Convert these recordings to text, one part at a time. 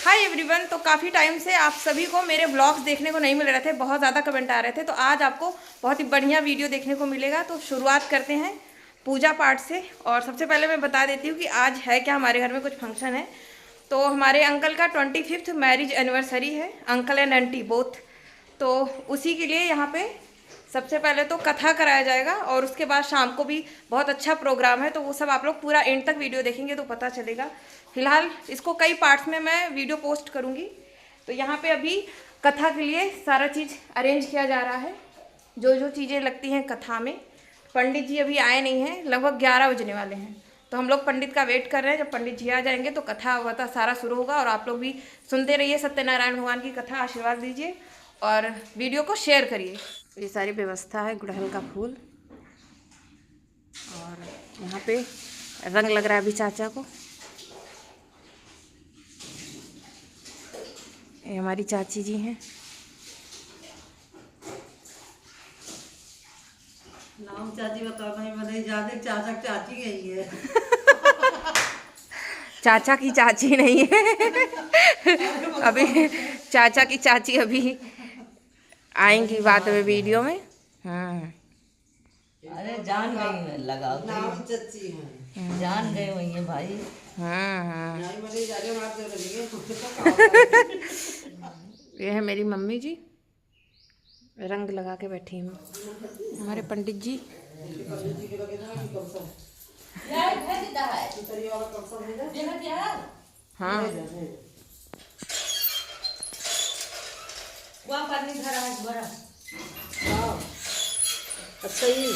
Hi everyone. तो काफ़ी time से आप सभी को मेरे ब्लॉग्स देखने को नहीं मिल रहे थे, बहुत ज़्यादा कमेंट आ रहे थे। तो आज आपको बहुत ही बढ़िया वीडियो देखने को मिलेगा। तो शुरुआत करते हैं पूजा पाठ से। और सबसे पहले मैं बता देती हूँ कि आज है क्या, हमारे घर में कुछ फंक्शन है। तो हमारे अंकल का 25th मैरिज एनिवर्सरी है, अंकल एंड आंटी बोथ। तो उसी के लिए यहाँ पे सबसे पहले तो कथा कराया जाएगा और उसके बाद शाम को भी बहुत अच्छा प्रोग्राम है। तो वो सब आप लोग पूरा एंड तक वीडियो देखेंगे तो पता चलेगा। फिलहाल इसको कई पार्ट्स में मैं वीडियो पोस्ट करूँगी। तो यहाँ पे अभी कथा के लिए सारा चीज़ अरेंज किया जा रहा है, जो जो चीज़ें लगती हैं कथा में। पंडित जी अभी आए नहीं हैं, लगभग 11 बजने वाले हैं। तो हम लोग पंडित का वेट कर रहे हैं। जब पंडित जी आ जाएंगे तो कथा वथा सारा शुरू होगा। और आप लोग भी सुनते रहिए सत्यनारायण भगवान की कथा, आशीर्वाद दीजिए और वीडियो को शेयर करिए। ये सारी व्यवस्था है, गुड़हल का फूल। और यहाँ पे रंग लग रहा है अभी चाचा को। ये हमारी चाची जी हैं। नाम चाची बता भाई, मैंने ज्यादा चाचा चाची गई है। चाचा की चाची नहीं है अभी चाचा की चाची अभी आएंगी बाद में वीडियो में। हाँ अरे जान गई है, लगाओ नाम चाची है, जान गए वही है भाई। हाँ हाँ ये है मेरी मम्मी जी, रंग लगा के बैठी हैं। हमारे पंडित जी हाँ अच्छा ही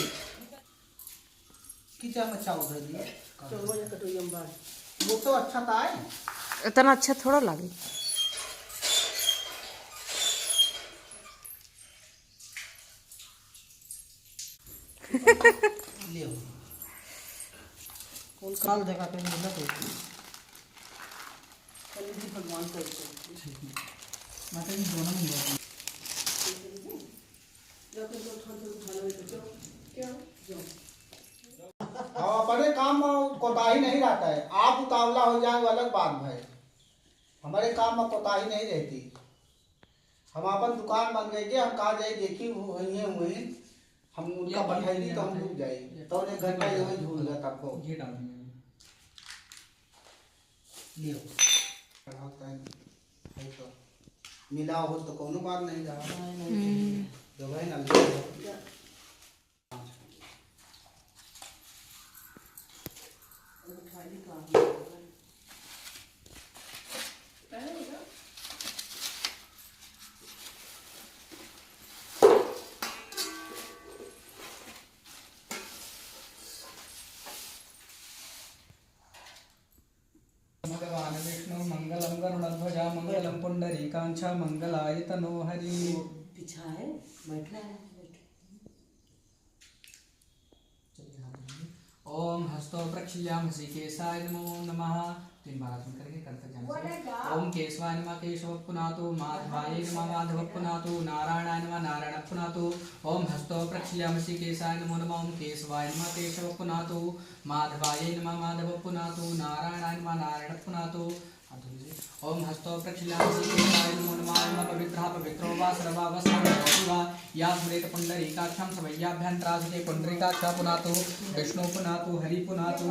कितना अच्छा उधर दिए वो तो अच्छा था है। इतना अच्छा थोड़ा लगे। लियो कौन काल देखा तो नहीं लगे कल भगवान को माता जी दोनों में हाँ अपने काम में कोताही नहीं रहता है। आप उतावला हो जाए वो अलग बात है, हमारे काम में कोताही नहीं रहती। हम अपन दुकान बन गए के हम कहा जाए देखी हुई हम उनका बैठाई तो हम रुक जाए तो 1 घंटा यही झूल गया तब को लियो तो मिला हो तो कोनो बात नहीं जा जब है ना भगवान विष्णु मंगलम गरुड़ध्वजा मंगलम पुंडरीकांचा मंगलाय तनो हरि। पीछा है, बैठना है। ओम हस्तो प्रक्षाल्याम केशाय नमो नमः। 3 बार आसन करके करते जाना चाहिए। ओम केशवाय नमः केशव पुनातु, माधवाय नमः माधव पुनातु, नारायणाय नमः नारायण पुनातु। ओम हस्तो प्रक्षाल्याम केशाय नमो नमः। ओम केशवाय नमः केशव पुनातु, माधवाय नमः माधव पुनातु, नारायणाय नमः नारायण पुनातु। ओम हस्तो प्रक्षाल्याम केशाय नमो नमः। पवित्रः पवित्रो वा सर्वावस्थां वा या स्मरेत पुंडरीकाक्षं सवय्याभ्यन्तरासते पुंडरीकाक्षा पुनातु, विष्णु पुनातु, हरि पुनातु।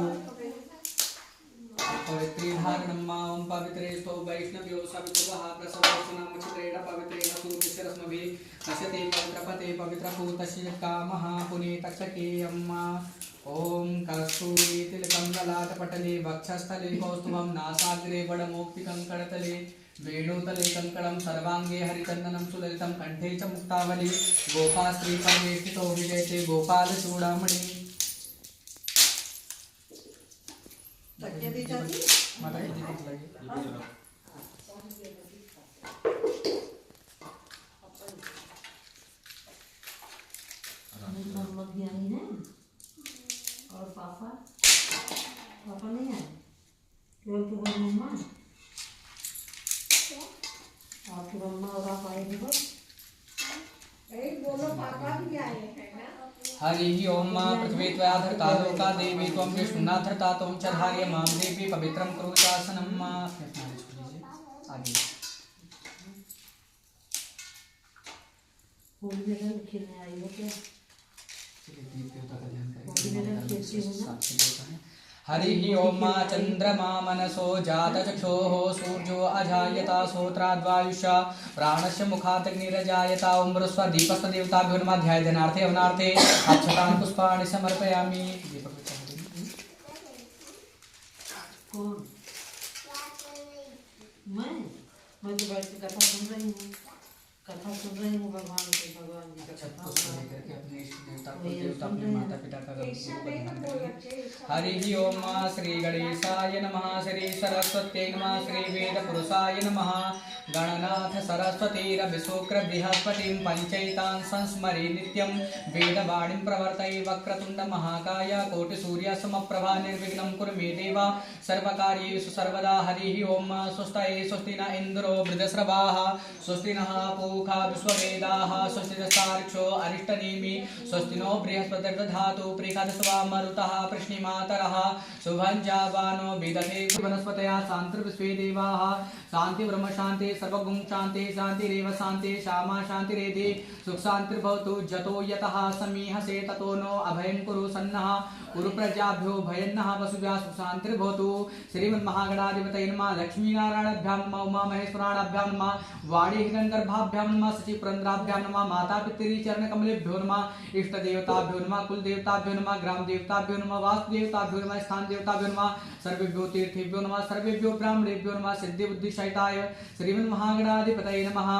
पवित्रीधारणं मा ओम पवित्रेस्तो वैष्णव्यो सवितुर्वः प्रसवोत्सनं चित्रेण पवित्रेण सूर्यशिरस्मभिः नश्यते पवित्रपते पवित्रभूतस्य कामः पुनीतक्षकेयम्। ओम कस्तूरी तिलकं ललाटपटले वक्षस्थले कौस्तुभं नासाग्रे वडमौक्तिकङ्कणतले वेणुतले कंकणं सर्वांगे हरिचन्दनं सुललितं कंठे च मुक्तावली गोपाश्री परमेष्ठितो विजयते गोपालचूडामणि। माता की दीपक लगे और पापा पापा नहीं आए, केवल की बोल मम्मा, आपकी मम्मा और आप आए थे बस। बोलो पापा भी आए हैं ना। हरि ओम पृथ्वी त्वया धृता लोका देवी त्वं विष्णुना धृता त्वं च धार्य मां देवी पवित्रं कुरु शासनम्। आगे हरि ओम चंद्रमा मनसो जातचक्षोः सूर्यो अजायता श्रोत्राद्वायुषा प्राणस्य मुखादग्निरजायता ओम स्वदीपस्य देवताभ्यो नमः ध्यायनार्थे अवनार्थे अक्षतान् पुष्पाणि समर्पयामि। मैं तो बैठ के कथा सुन रही हूँ भगवान की, भगवान जी का कथा करके अपने इष्ट देवता को देवता अपने माता पिता का हरि ओम श्री गणेशाय नमः श्री सरस्वत्यै नमः श्री वेद पुरुषाय नमः गणनाथ सरस्वतीरविशुक्र बृहस्पतिं पंचैतान् संस्मरे नित्यं वेदवाणीं प्रवर्तये वक्रतुण्ड महाकाय कोटिसूर्यसमप्रभा निर्विघ्नं कुरु मे देव सर्वकार्येषु सर्वदा। हरि ओम स्वस्ति स्वस्ति न इन्द्रो वृद्धश्रवाः स्वस्ति नः पूषा विश्ववेदाः स्वस्ति नस्तार्क्ष्यो अरिष्टनेमि स्वस्ति नो बृहस्पतिर्दधातु प्रेषादस्वा मरुतः प्रश्निमातरः शुभं जावानो विदधे वनस्पतया शान्तिर्विश्वे देवाः शान्ति ब्रह्म शान्ति सर्वगुण शान्ति शान्तिरेव शान्ति श्यामा शान्तिरेधि सुख शान्तिर्भवतु जतो यतः समीहसे ततो नो अभयं कुरु सन्नः कुरु प्रजाभ्यो भयन्नः वसुभ्यः सुख शान्तिर्भवतु। श्रीमन्महागणाधिपतये नमः लक्ष्मीनारायणाभ्यां नमः उमामहेश्वराभ्यां नमः वाणी हिरण्यगर्भाभ्यां नमः सचिपुरन्द्राभ्यां नमः माता पितृचरणकमलेभ्यो नमः इष्टदेवताभ्यो नमः कुलदेवताभ्यो नमः ग्रामदेवताभ्यो नमः वास्तुदेवताभ्यो नमः स्थानदेवताभ्यो नमः सर्वेभ्यो तीर्थेभ्यो नमः सर्वेभ्यो ब्राह्मणेभ्यो नमः सिद्धिबुद्धिसहिताय श्रीमन्महागणाधिपतये नमः।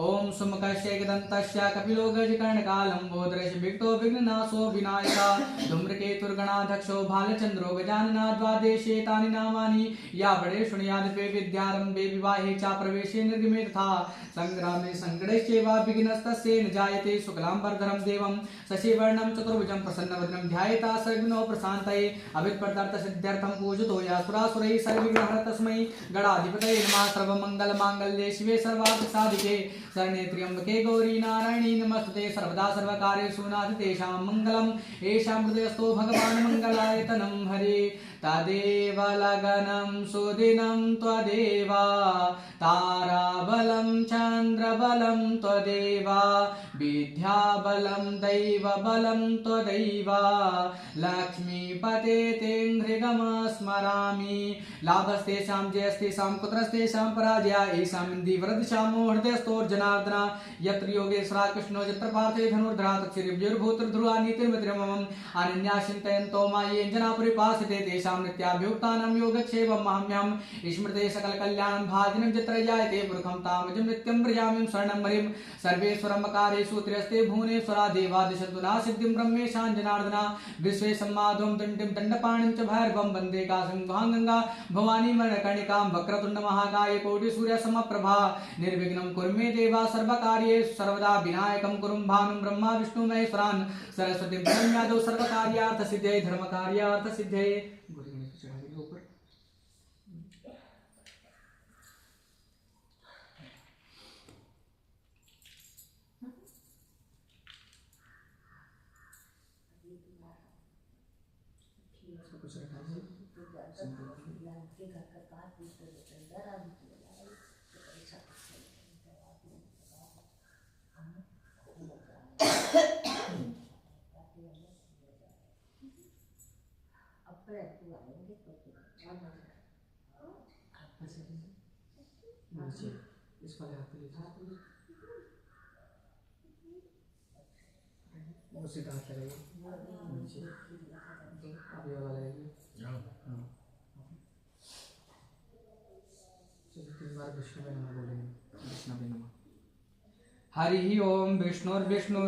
ओम सुमुखस्य एकदन्तस्य कपिलो गजकर्णकालम्बोदरस्य विघ्नो विघ्ननाशो विनायकः धूम्रकेतुर्गणाध्यक्षो भालचन्द्रो गजानना द्वादशे तानि नामानि या बड़े शृणुयादिपे विद्यारम्भे विवाहे च प्रवेशे निर्गमे तथा संग्रामे संकटैश्चैव विघ्नस्तस्य न जायते शुक्लाम्बरधरं देवं शशिवर्णं चतुर्भुजं प्रसन्नवदनं ध्यायेता सर्वविघ्नो प्रशान्तये अभिप्रार्थसिद्ध्यर्थं पूजितो यासुरासुरैः सर्वविघ्नहर तस्मै गणाधिपतये नमः। सर्वमङ्गलमाङ्गल्ये शिवे सर्वार्थसाधिके शरण्ये त्र्यम्बके गौरी नारायणी नमस्ते सर्वदा सर्वकार्येषु नास्तेषां मङ्गलम् येषां हृदयस्थो भगवान् मङ्गलायतनं हरे तदेव लगनं सुदिनं त्वदेव ताराबलं चन्द्रबलं त्वदेव विद्याबलं दैवबलं त्वदैव लक्ष्मीपते तेन्द्रिगम स्मरामि लाभस्तेषां जयस्तेषां कुत्रस्तेषां पराजया येषां इन्दिवरदिशामो हृदयस्थोर्जनार्दना यत्र योगेश्वरः कृष्णो यत्र पार्थे धनुर्धरा तत्सिद्धिर्भूतिर्ध्रुवा नीतिर्मित्रमम् अनन्या चिन्तयन्तो मायेन जना परिपासिते तेषां नित्याभियुक्तानां योगक्षेमं माम्यहं स्मृते सकलकल्याणं भाजनं यत्र जायते पुरुषं तामजं नित्यं व्रजामि शरणं हरिं सर्वेश्वरमकारेषु त्र्यस्ते भुवनेश्वरा देवादिशन्तु ना सिद्धिं ब्रह्मेशां जनार्दना विश्वे सम्माधवं दण्डिं दण्डपाणिं च भैरवं वन्दे काशीं गंगा भवानी मणिकर्णिकां वक्रतुण्ड महाकाय कोटिसूर्यसमप्रभा निर्विघ्नं कुरु मे देवा सर्वकार्येषु सर्वदा विनायकं कुरु भानुं ब्रह्मा विष्णु महेश्वरान् सरस्वती ब्रह्मयादौ सर्वकार्यार्थ सिद्धये धर्मकार्यार्थ सिद्धये। इस वाले हाथ पे लीजिए, वो सीधा हाथ लगाइए नीचे, अब ये वाला लगाइए, चलिए 3 बार विष्णु में नमः बोलेंगे, विष्णु में नमः। हरि ओम विष्णुर्विष्णु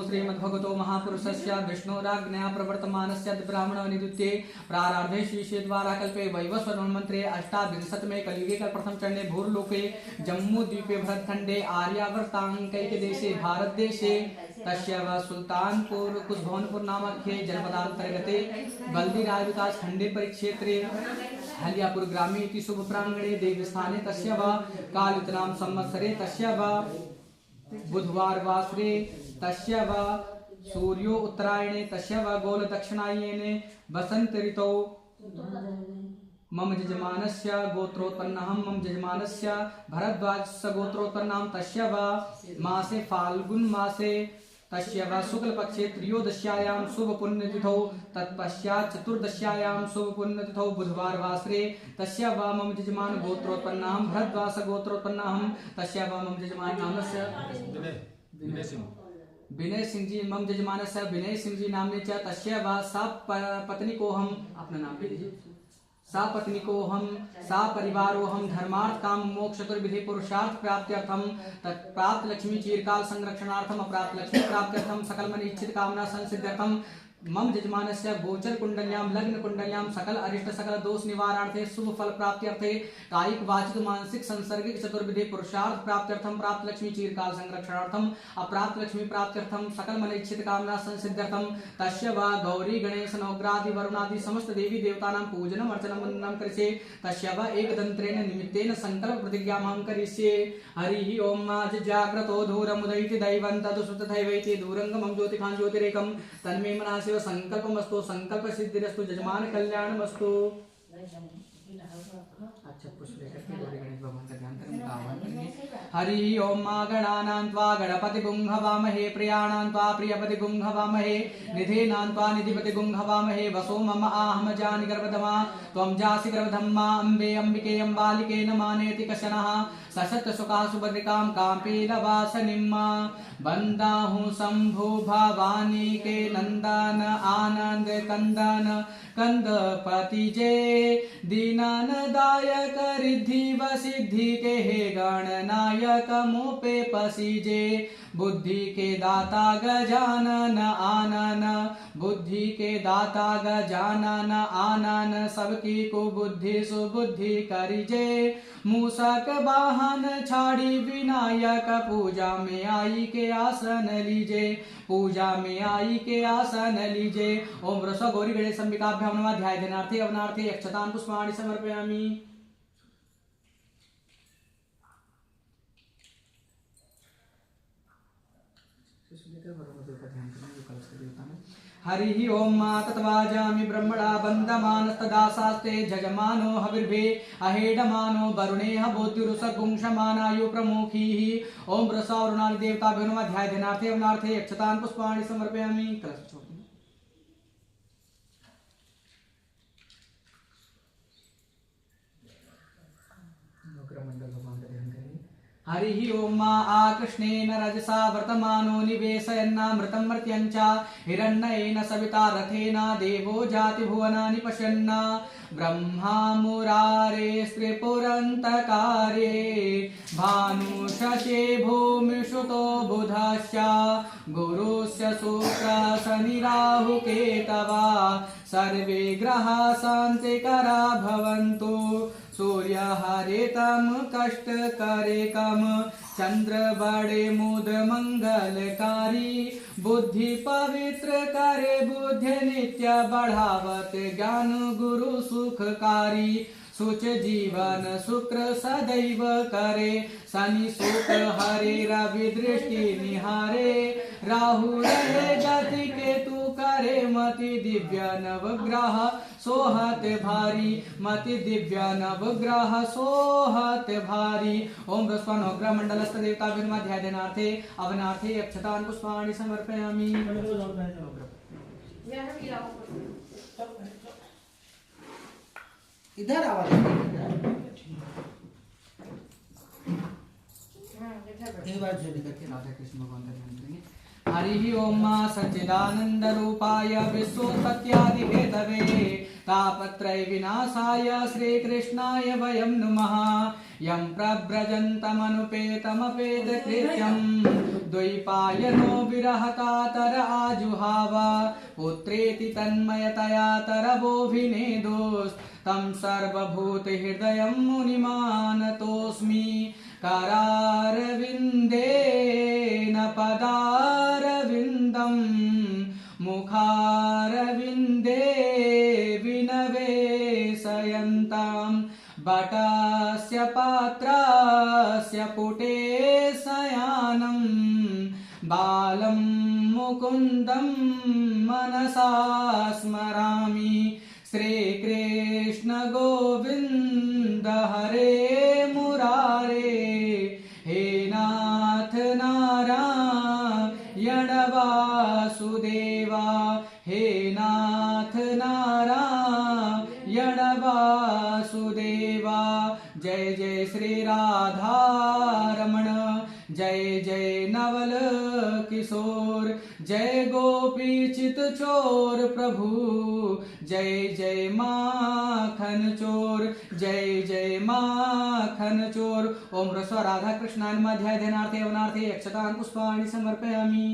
श्रीमद्भगवतो महापुरुषस्य विष्णुराज्ञया प्रवर्तमानस्य ब्राह्मण निद्युते प्रारब्धे श्रीशेद्वारा कल्पे वैवस्वतमन्त्रे अष्टाविंशतमे कलियुगे प्रथम चरणे भूर्लोके जम्मूद्वीपे भरतखण्डे आर्यावर्ताङ्कैके देशे भारतदेशे तस्य व सुल्तानपुर कुशभवनपुर नामके जनपदान्तर्गते बल्दीराज विकास खण्डे परिक्षेत्रे हलियापुर ग्रामे इति शुभ प्राङ्गणे देवस्थाने तस्य व कालयुतनाम संवत्सरे तस्य व बुधवार वासरे तस्य व सूर्यो उत्तरायणे तस्य व गोल दक्षिणायने वसंत ऋतौ मम यजमानस्य गोत्रोत्पन्नहं मम यजमानस्य भरद्वाजस्य गोत्रोत्पन्नहं तस्य वा मासे फाल्गुन मासे तस्य वा शुक्लपक्षे त्रयोदश्यायां शुभपुण्यतिथौ तत्पश्चात् चतुर्दश्यायां शुभपुण्यतिथौ बुधवारवासरे तस्य वा मम यजमान गोत्रोत्पन्नहं भरद्वाज गोत्रोत्पन्नहं तस्य वा मम यजमान नामस्य विनय सिंह जी मम यजमानस्य विनय सिंह जी नाम्ने च तस्य वा सा पत्नी को हम अपना नाम ले लीजिए सा पत्नी को हम सा परिवारो हम धर्मार्थ काम मोक्ष चतुर्विधि पुरुषार्थ प्राप्त्यर्थम प्राप्त लक्ष्मी चिरकाल संरक्षणार्थम अप्राप्त लक्ष्मी प्राप्त्यर्थम सकल मन इच्छित कामना संसिद्ध्यर्थम मम यजमानस्य गोचर कुंडल्यां लग्न कुंडल्यां सकल अरिष्ट सकल दोष निवारणार्थे शुभ फल प्राप्त्यर्थे कायिक वाचिक मानसिक संसर्गिक चतुर्विधि पुरुषार्थ प्राप्त्यर्थम प्राप्त लक्ष्मी चिरकाल संरक्षणार्थम अप्राप्त लक्ष्मी प्राप्त्यर्थम सकल मन इच्छित कामना संसिद्ध्यर्थम तस्य वा गौरी गणेश नवग्रहादि वरुणादि समस्त देवी देवतानां पूजनम अर्चनम वंदनम करिष्ये तस्य वा एकदंत्रेण निमित्तेन संकल्प प्रतिज्ञामहं करिष्ये हरि ओम आज जाग्रतो धूरमुदयति दैवं तदुसुतथैवैति दूरंगमं ज्योतिखां ज्योतिरेकं तन्मे मनः संकल्पमस्तु संकल्प सिद्धिरस्तु जजमान कल्याणमस्तु। अच्छा पुष्प लेकर के गौरी गणेश भगवान का ध्यान करें आह्वान करेंगे। हरि ओम मा गणानां त्वा गणपति गुंहवामहे प्रियाणां त्वा प्रियपति गुंहवामहे निधीनां त्वा निधिपति गुंहवामहे वसो मम आहम जानि गर्भधमा त्वं जासि गर्भधम्मा अम्बे अम्बिके अम्बालिके न मानेति कशनः सशत सुखा सुभद्रिकां काम्पीलवासनिम्मा वन्दाहु शंभु भवानी के नंदन आनंद कंदन कंदपति जे दीनान दायक रिद्धि वसिद्धि के हे गणनायक मोपे पसीजे बुद्धि के दाता गजानन आनन बुद्धि के दाता गजानन आनन सबकी को बुद्धि सुबुद्धि करिजे मूसक वाहन छाड़ी विनायक पूजा में आई के आसन लीजे पूजा में आई के आसन लीजे ओम रस गौरी गणेश अंबिकाभ्यां नमः ध्याय ध्यानार्थे अवनार्थे अक्षतान् पुष्पाणि समर्पयामि। हरि ओम तत्वाजामि ब्रह्मणा बंधमानस्तदासास्ते जजमानो हविर्भे अहेडमानो वरुणेह बोधिरुसगुंशमानायु प्रमुखीः ओम रसावरुणानि देवताभ्यो नमः ध्याय ध्यानार्थे अवनार्थे अक्षतान् पुष्पाणि समर्पयामि। हरि ओम आकृष्णेन रजसा वर्तमानो निवेशयन्नामृतं मर्त्यञ्च हिरण्येन सविता रथेन देवो जाति भुवनानि पश्यन् ब्रह्मा मुरारे स्त्रिपुरन्तकारे भानुशशे भूमिषुतो बुधश्च गुरुस्य शुक्र शनि राहु केतवा सर्वे ग्रहा शान्तिकरा भवन्तु सूर्य हरितम कष्ट करे कम चंद्र बड़े मुद मंगलकारी बुद्धि पवित्र करे बुद्धि नित्य बढ़ावत ज्ञान गुरु सुखकारी सुच जीवन शुक्र सदैव करे शनि सुख हरे रवि दृष्टि निहारे राहु रहे गति केतु करे मति दिव्य नवग्रह सोहत भारी मति दिव्य नवग्रह सोहत भारी ओम बृहस्पति मंडलस्थ देवता ध्याय ध्यानार्थे अवनार्थे अक्षतान् पुष्पाणि समर्पयामि। इधर आवाज राधा कृष्ण भगवान का ध्यान करेंगे। हरि ओम सच्चिदानंद रूपाय विश्वोत्पत्त्यादि हेतवे तापत्रय विनाशाय श्री कृष्णाय वयं नुमः यं प्रव्रजन्तमनुपेतमपेत कृत्यं द्वैपायनो विरहकातर आजुहाव पुत्रेति तन्मयतया तरवोऽभिनेदोस् तं सर्वभूतहृदयं मुनिमानतोऽस्मि करारविन्देन पदारविन्दं मुखारविन्दे विनवेशयन्तां बटस्य पात्रस्य पुटे शयानं बालं मुकुन्दं मनसा स्मरामि श्रीकृष्ण गोविन्द राधा रमण, जय जय नवल किशोर, जय गोपी चित चोर प्रभु, जय जय माखन चोर, जय जय माखन चोर। ओम ह्रस्व राधा कृष्णाय नमः। ध्याय ध्यानार्थे अवनार्थे अक्षतान् पुष्पाणि समर्पयामि।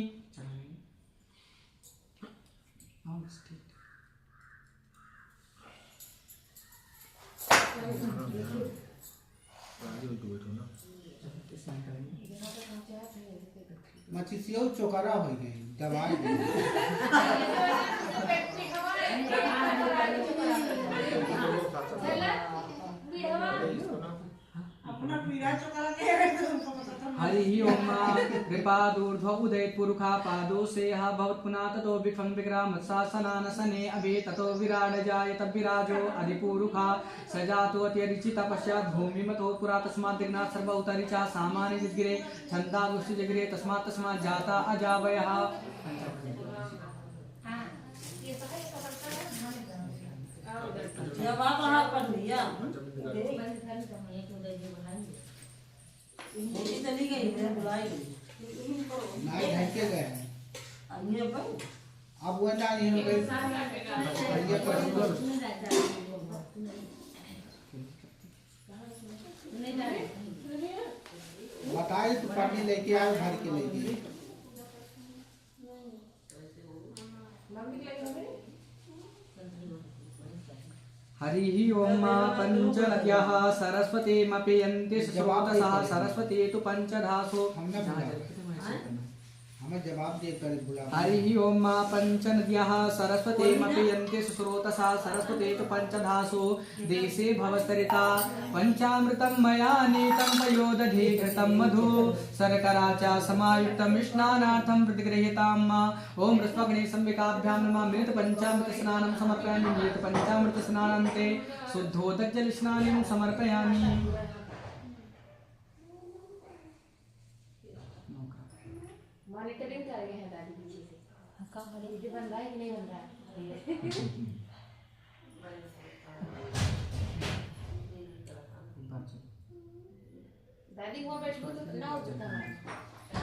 मच्छी सियो चोकरा हो गई दवाई हरि ओम कृपादूर्ध्व उदयत पुरुखा पादो सेह भवत् पुनः ततो विखं विक्रामत्सासनानसने अभे ततो विराड जायत विराजो अधिपुरुखा सजातो अत्यरिचित पश्चात् भूमिमतो पुरा तस्मात् दिग्नाथ सर्वौतरिचा सामान्य जिद्गिरे छन्दागुष्टि जगिरे तस्मात् जाता अजावयः। चली गई बुलाई नाई ढके गए हैं अब वो ना नहीं हो गई भैया पर बताई तो पानी लेके आओ भर के लेके हरि ओम पंचनद्यः सरस्वतीमपि यन्ति सुस्रोतसः सरस्वती तु पंचधासो। हमें जवाब दे कर बुला। हरि ओम पंचनद्यः सरस्वतीमपि यन्ति सुस्रोतसः सरस्वती तु पंचधासो। देशे भवस्तरिता पंचामृतं मया नीतं पयोदधि घृतं मधु शर्करा च समायुक्तं स्नानार्थं प्रतिगृह्यताम्। ओम ऋष्वग्ने संविकाभ्यां नमः। मृत पंचामृत स्नानं समर्पयामि। मृत पंचामृत स्नानान्ते शुद्धोदक जल स्नानं समर्पयामि। मॉनिटरिंग कर रहे हैं दादी पीछे से कहाँ वीडियो बन रहा है कि नहीं बन रहा है। दादी वहाँ बैठ तो ना उठता है।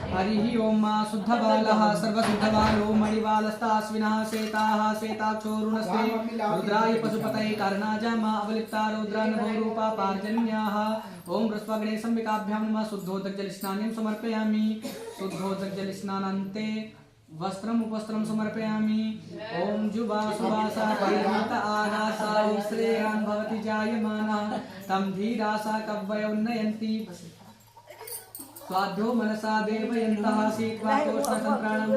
हरि ओम शुद्धबालः सर्वशुद्धबालो मणिबालस्ताश्विनः श्वेताः श्वेताक्षोरुणस्ते रुद्राय पशुपतये कर्णाजामा अवलिप्ता रुद्रानभो रूपा पार्जन्याः। ओम ऋष्वग्ने संविकाभ्यां नमः। शुद्धोदक जल स्नानं समर्पयामि। शुद्धोदक जल स्नानान्ते वस्त्रम उपस्त्रम समर्पयामि। ओम जुबा सुवासा परिणत आनासा श्रेयान् भवति जायमानः तं धीरासा कव्वयो उन्नयन्ति स्वाध्यो मनसा देवयन्तः शीतवातोष्णसन्त्राणम्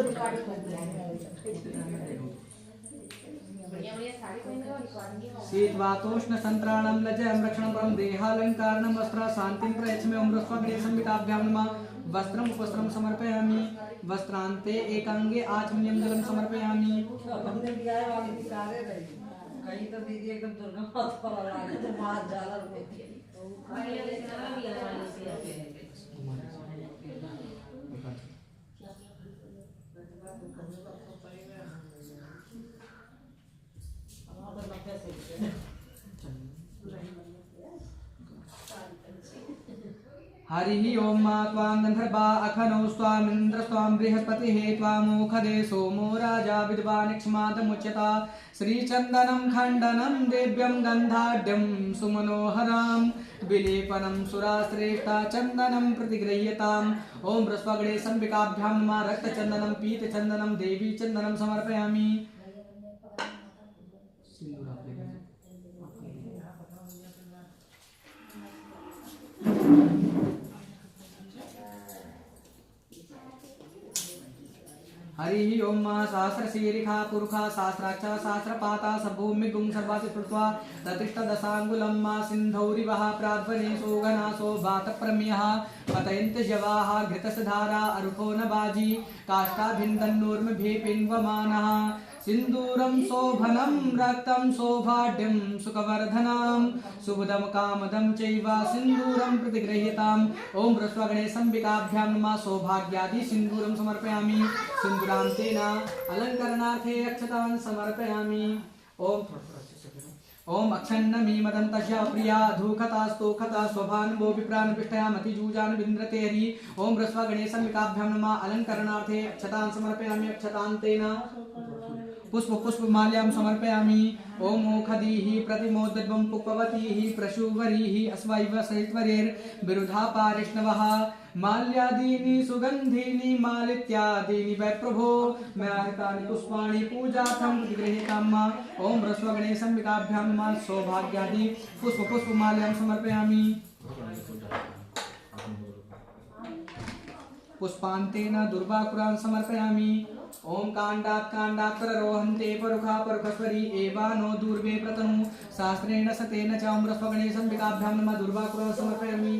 शीतवातोष्णसन्त्राणं लज्जयं रक्षणं परं देहालङ्कारणं वस्त्र शान्तिं प्रयच्छमि। ओम ऋष्वग्ने संविकाभ्यां नमः। वस्त्रम उपस्त्रम समर्पयामि। वस्त्रान्ते एकांगे आचमनीयं जलं समर्पयामि। कहीं तो दीदी एकदम दुर्गा माता वाला है बाहर जाला रोती है। हरि ओम त्वां गन्धर्वा अखनौ स्वामिन्द्र स्वां बृहस्पतिः त्वामोखदे सोमो राजा विद्वानिक्ष्मादमुच्यता श्रीचन्दनं खण्डनं देव्यं गन्धाढ्यं सुमनोहरां विलेपनं सुराश्रेष्ठा चन्दनं प्रतिगृह्यताम्। ओम ऋष्वग्ने संविकाभ्यां नमः। रक्तचन्दनं पीतचन्दनं देवी चन्दनं समर्पयामि। हरि ओम सहस्रशीरिखा पुरुखा सहस्राक्ष सहस्रपाता सभूमिगुं सर्वासि कृत्वा ततिष्ठदशाङ्गुलं सिन्धौरिवः प्राध्वने सोगनासो बातप्रम्यः पतयन्ति जवाः घृतसधारा अरुखो न बाजी काष्ठाभिन्दन्नूर्मिभिः पिन्वमानः सिन्दूरं शोभनं रक्तं सौभाग्यं सुखवर्धनं सुबुधं कामदं चैव सिन्दूरं प्रतिगृह्यताम्। ओम ऋष्वग्ने संविकाभ्यां नमः। सौभाग्यादि सिन्दूरं समर्पयामि। सिन्दूरान्तेन अलङ्करणार्थे अक्षतान् समर्पयामि। ओम ओम अक्षन्नमी मदन्तस्य प्रिया धूखतास्तोखता स्वभान्वो विप्राणपिष्ठयामति जूजान विन्द्रते हरि ओम रस्वा गणेशम्बिकाभ्यां नमः अलङ्करणार्थे अक्षतां समर्पयामि अक्षतान्तेन पुष्प पुष्पमाल्यां समर्पयामि ओम ओखदीः प्रतिमोदद्वं पुष्पवतीः प्रशुवरीः अस्वैव सहितवरेर्विरुधा पारिष्णवः माल्यादीनि सुगन्धीनि मालित्यादीनि वै प्रभो मयाहितानि पुष्पाणि पूजार्थं प्रतिगृहीताम् ओम रस्व गणेशम्बिकाभ्यां नमः सौभाग्यादि पुष्पमाल्यां समर्पयामि पुष्पान्तेन दुर्वाकुरान् समर्पयामि ओम काण्डात्काण्डात्तररोहन्ते परुखा परुखस्वरी एवा नो दूर्वे प्रतनु शास्त्रेण सतेन च ओम रस्व गणेशम्बिकाभ्यां नमः दुर्वाकुरान् समर्पयामि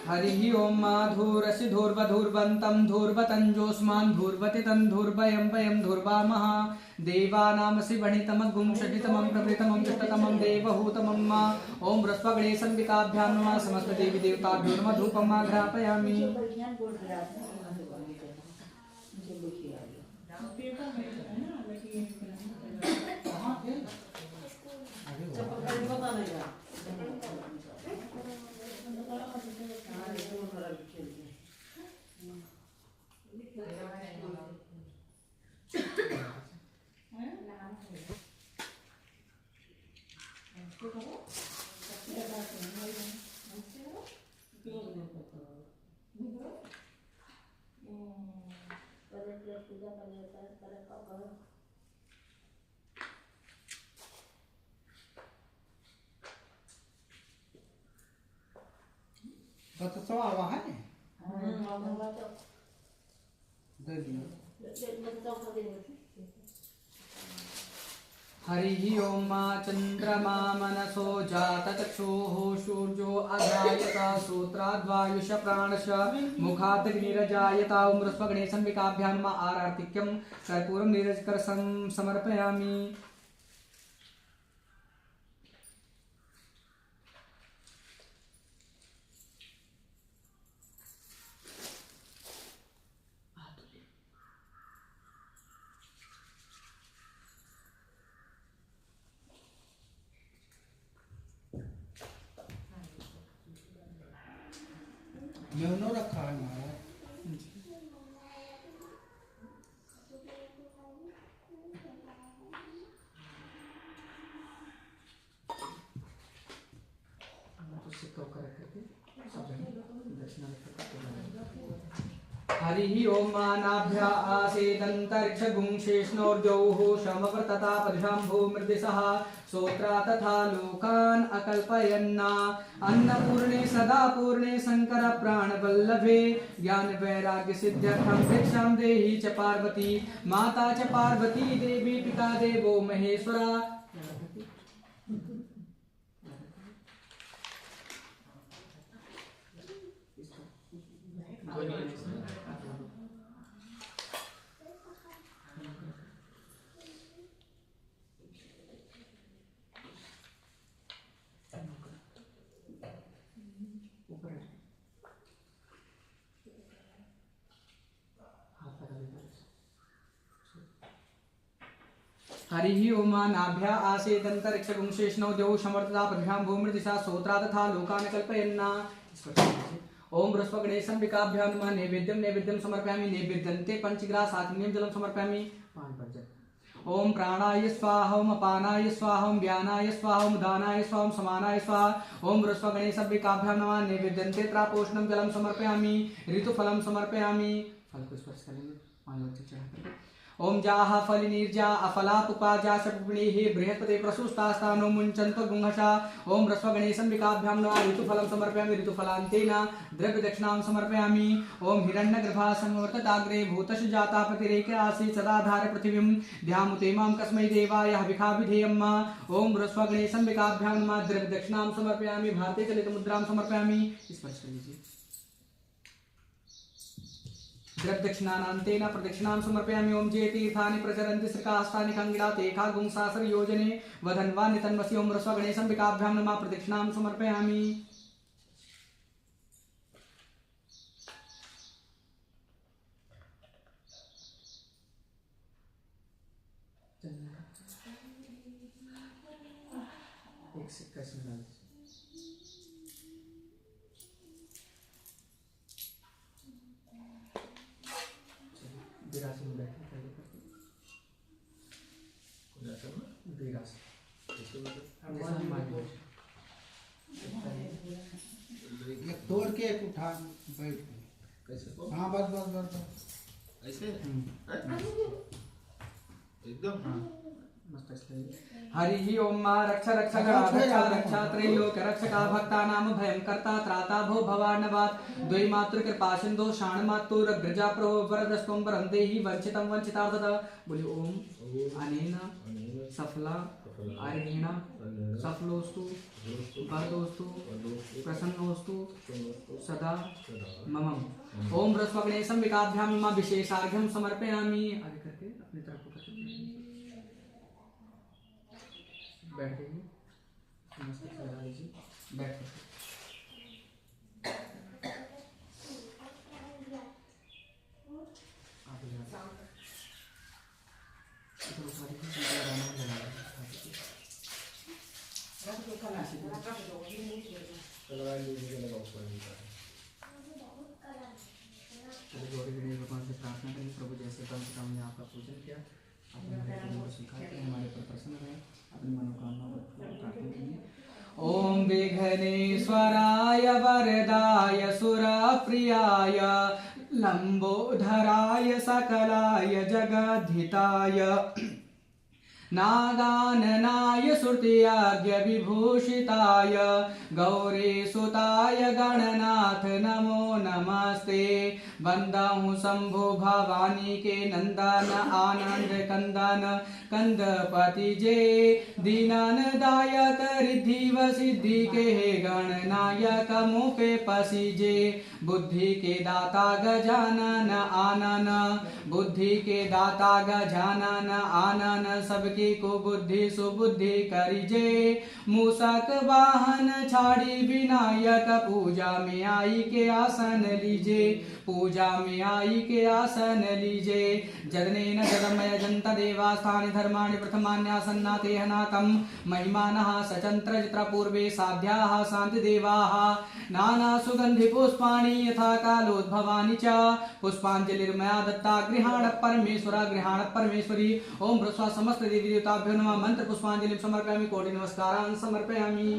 हरि ओम माधुरसि धूर्वधूर्वन्तं धूर्वतञ्जोऽस्मान् धूर्वतितं धूर्वयं वयं धूर्वामः देवानामसि वणितमगुं षटितमं प्रभृतमं दुष्टतमं देवहूतमं मा ओम रस्व गणेशम्बिकाभ्यां नमः समस्त देवी देवताभ्यो नमः धूपम् आघ्रापयामि तो आवा है दे दियो हरि ओम चंद्रमा मनसो जातचक्षुः सूर्यो अजायता सूत्राद्वायुष प्राणश मुखादग्निरजायता ओम रस्व गणेशम्बिकाभ्यां नमः आरार्तिक्यं कर्पूरं नीरजकर समर्पयामि मेवनो रखा है महाराज हरि ओम मानाभ्या आसेदन्तरिक्षगुं शेषणोर्जौः शमव्रतता परिशाम्भूमृदिशः सोत्रा तथा लोकान् अकल्पयन्ना अन्नपूर्णे सदा पूर्णे शंकर प्राणवल्लभे ज्ञान वैराग्य सिद्ध्यर्थं भिक्षां देहि च पार्वती माता च पार्वती देवी पिता देवो महेश्वरा हरि ओम नाभ्या आसेदन्तरिक्षगुं शेषणो द्यौ समर्थता पृथ्व्यां भूमिर्दिशा सोत्रा तथा लोकान् कल्पयन्ना ओम रस्व गणेशम्बिकाभ्यां नमः नैवेद्यं समर्पयामि नैवेद्यन्ते पंचग्रासाग्निं जलं समर्पयामि ओम प्राणाय स्वाहा ओम अपानाय स्वाहा ओम व्यानाय स्वाहा ओम दानाय स्वाहा ओम समानाय स्वाहा ओम रस्व गणेशम्बिकाभ्यां नमः नैवेद्यन्ते त्रापोष्णं जलं समर्पयामि ऋतुफलं समर्पयामि फल को स्पर्श करेंगे 5 बच्चे चढ़ा ओम जाहा फलिनीर्जा अफलापुपाजा षड्गुणैः बृहस्पते प्रसूस्तास्तानो मुञ्चन्तो गुंहषा ओम रस्वगणेशम्बिकाभ्यां नमः ऋतुफलं समर्पयामि ऋतुफलान्तेन द्रव्यदक्षिणां समर्पयामि ओम हिरण्यगर्भा संवर्तताग्रे भूतश जाता प्रतिरेके आसीत् सदाधार पृथिवीं ध्यामुते मां कस्मै देवाय हविखा विधेयम् ओम रस्वगणेशम्बिकाभ्यां नमः द्रव्यदक्षिणां समर्पयामि भारतीय चलितमुद्रां समर्पयामि। स्पर्श कर लीजिए। द्रव्यदक्षिणानान्तेन प्रदक्षिणां समर्पयामि। ओम जे तीर्थानि प्रचरन्ति श्रीकाष्ठानि खङ्गिडा तेखा गुंसासर योजने वधन्वा नितन्वसि ओम रस्वगणेशम्बिकाभ्यां नमः प्रदक्षिणां समर्पयामि। एक सिक्का इसमें डाल दीजिए। विरासत में बैठे पहले करके विरासत जैसा हम मान लीजिए एक तोड़ के एक उठा बैठ के कैसे को हाँ बस बस बस बस ऐसे एकदम मस्त इसलिए हरि ओम मा रक्ष रक्ष गणाध्यक्षा रक्षा त्रैलोक रक्षका भक्तानां भयं कर्ता त्राता भो भवार्णवात् द्वै मातृ कृपा सिन्धो शाण मातुरग्रजा प्रभो वरदस्त्वं वरं देहि वंचितं वंचितार्थत। बोलिए ओम अनेन सफला आर्येण सफलोस्तु वरदोस्तु प्रसन्नोस्तु सदा मम। ओम रस्वगणेशम्बिकाभ्यां मम विशेषार्घ्यं समर्पयामि। आगे करके अपनी तरफ को करके बैठ जाइए। नमस्ते लगा लीजिए। बैठ कर आप गौरी गणेश भगवान से प्रार्थना करें प्रभु जैसे हमने आपका पूजन किया आपने हमारे को सिखाया कि हमारे पर प्रसन्न रहे अपनी मनोकामना प्रार्थना करेंगे। ओम विघ्नेश्वराय वरदाय सुरप्रियाय लंबोधराय सकलाय जगद्धिताय नागाननाय श्रुतियाज्ञ विभूषिताय गौरीसुताय गणनाथ नमो नमस्ते। वंदहु शंभु भवानी के नंदन आनंद कंदन कंदपति जे दीनन दायक रिद्धि व सिद्धि के गणनायक मुखे पसीजे बुद्धि के दाता गजानन आनन बुद्धि के दाता गजानन आनन सबके को बुद्धि सुबुद्धि करिजे मूषक वाहन छाड़ी विनायक पूजा में आई के आसन लीजे पूजा में आई के आसन लीजे। जदनेन जदमय जंत देवास्थानि धर्माणि प्रथमान्यासन्ना तेहनाकं महिमानः सचंत्र चित्र पूर्वे साध्याः शांति देवाः नाना सुगंधि पुष्पाणि यथा कालोद्भवानि च पुष्पांजलिर्मया दत्ता गृहाण परमेश्वरी। ओम भ्रस्वा समस्त देवी देवताभ्यो नमः मंत्र पुष्पांजलि समर्पयामि कोटि नमस्कारान् समर्पयामि।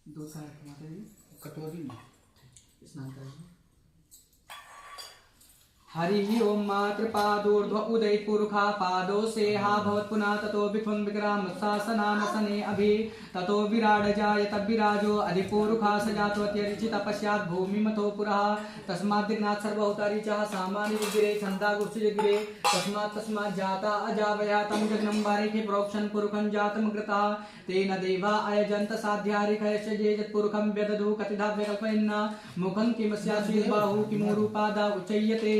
दो साल माता जी कटोरी में स्नान करेंगे। हरि ओम मातृपादोर्ध्व उदय पुरुखा पादो से हा भवत् पुनः ततो विफुं विक्राम शासनानसने अभि ततो विराड जायत विराजो अधिपुरुखा सजातोत्यरिचि तपस्यात् भूमि मतो पुरः तस्मात् दिग्नाथ सर्वभूतानि च सामान्य गिरे छंदा गुरुसि गिरे तस्मात् जाता अजावया तम जग्नं बारिके प्रोक्षण पुरुखं जातम कृता तेन देवा अयजन्त साध्यारिकयश्च ये यत्पुरुखं व्यदधु कतिधा व्यकल्पयन् मुखं किमस्यासि बाहु किमूरुपादा उच्यते।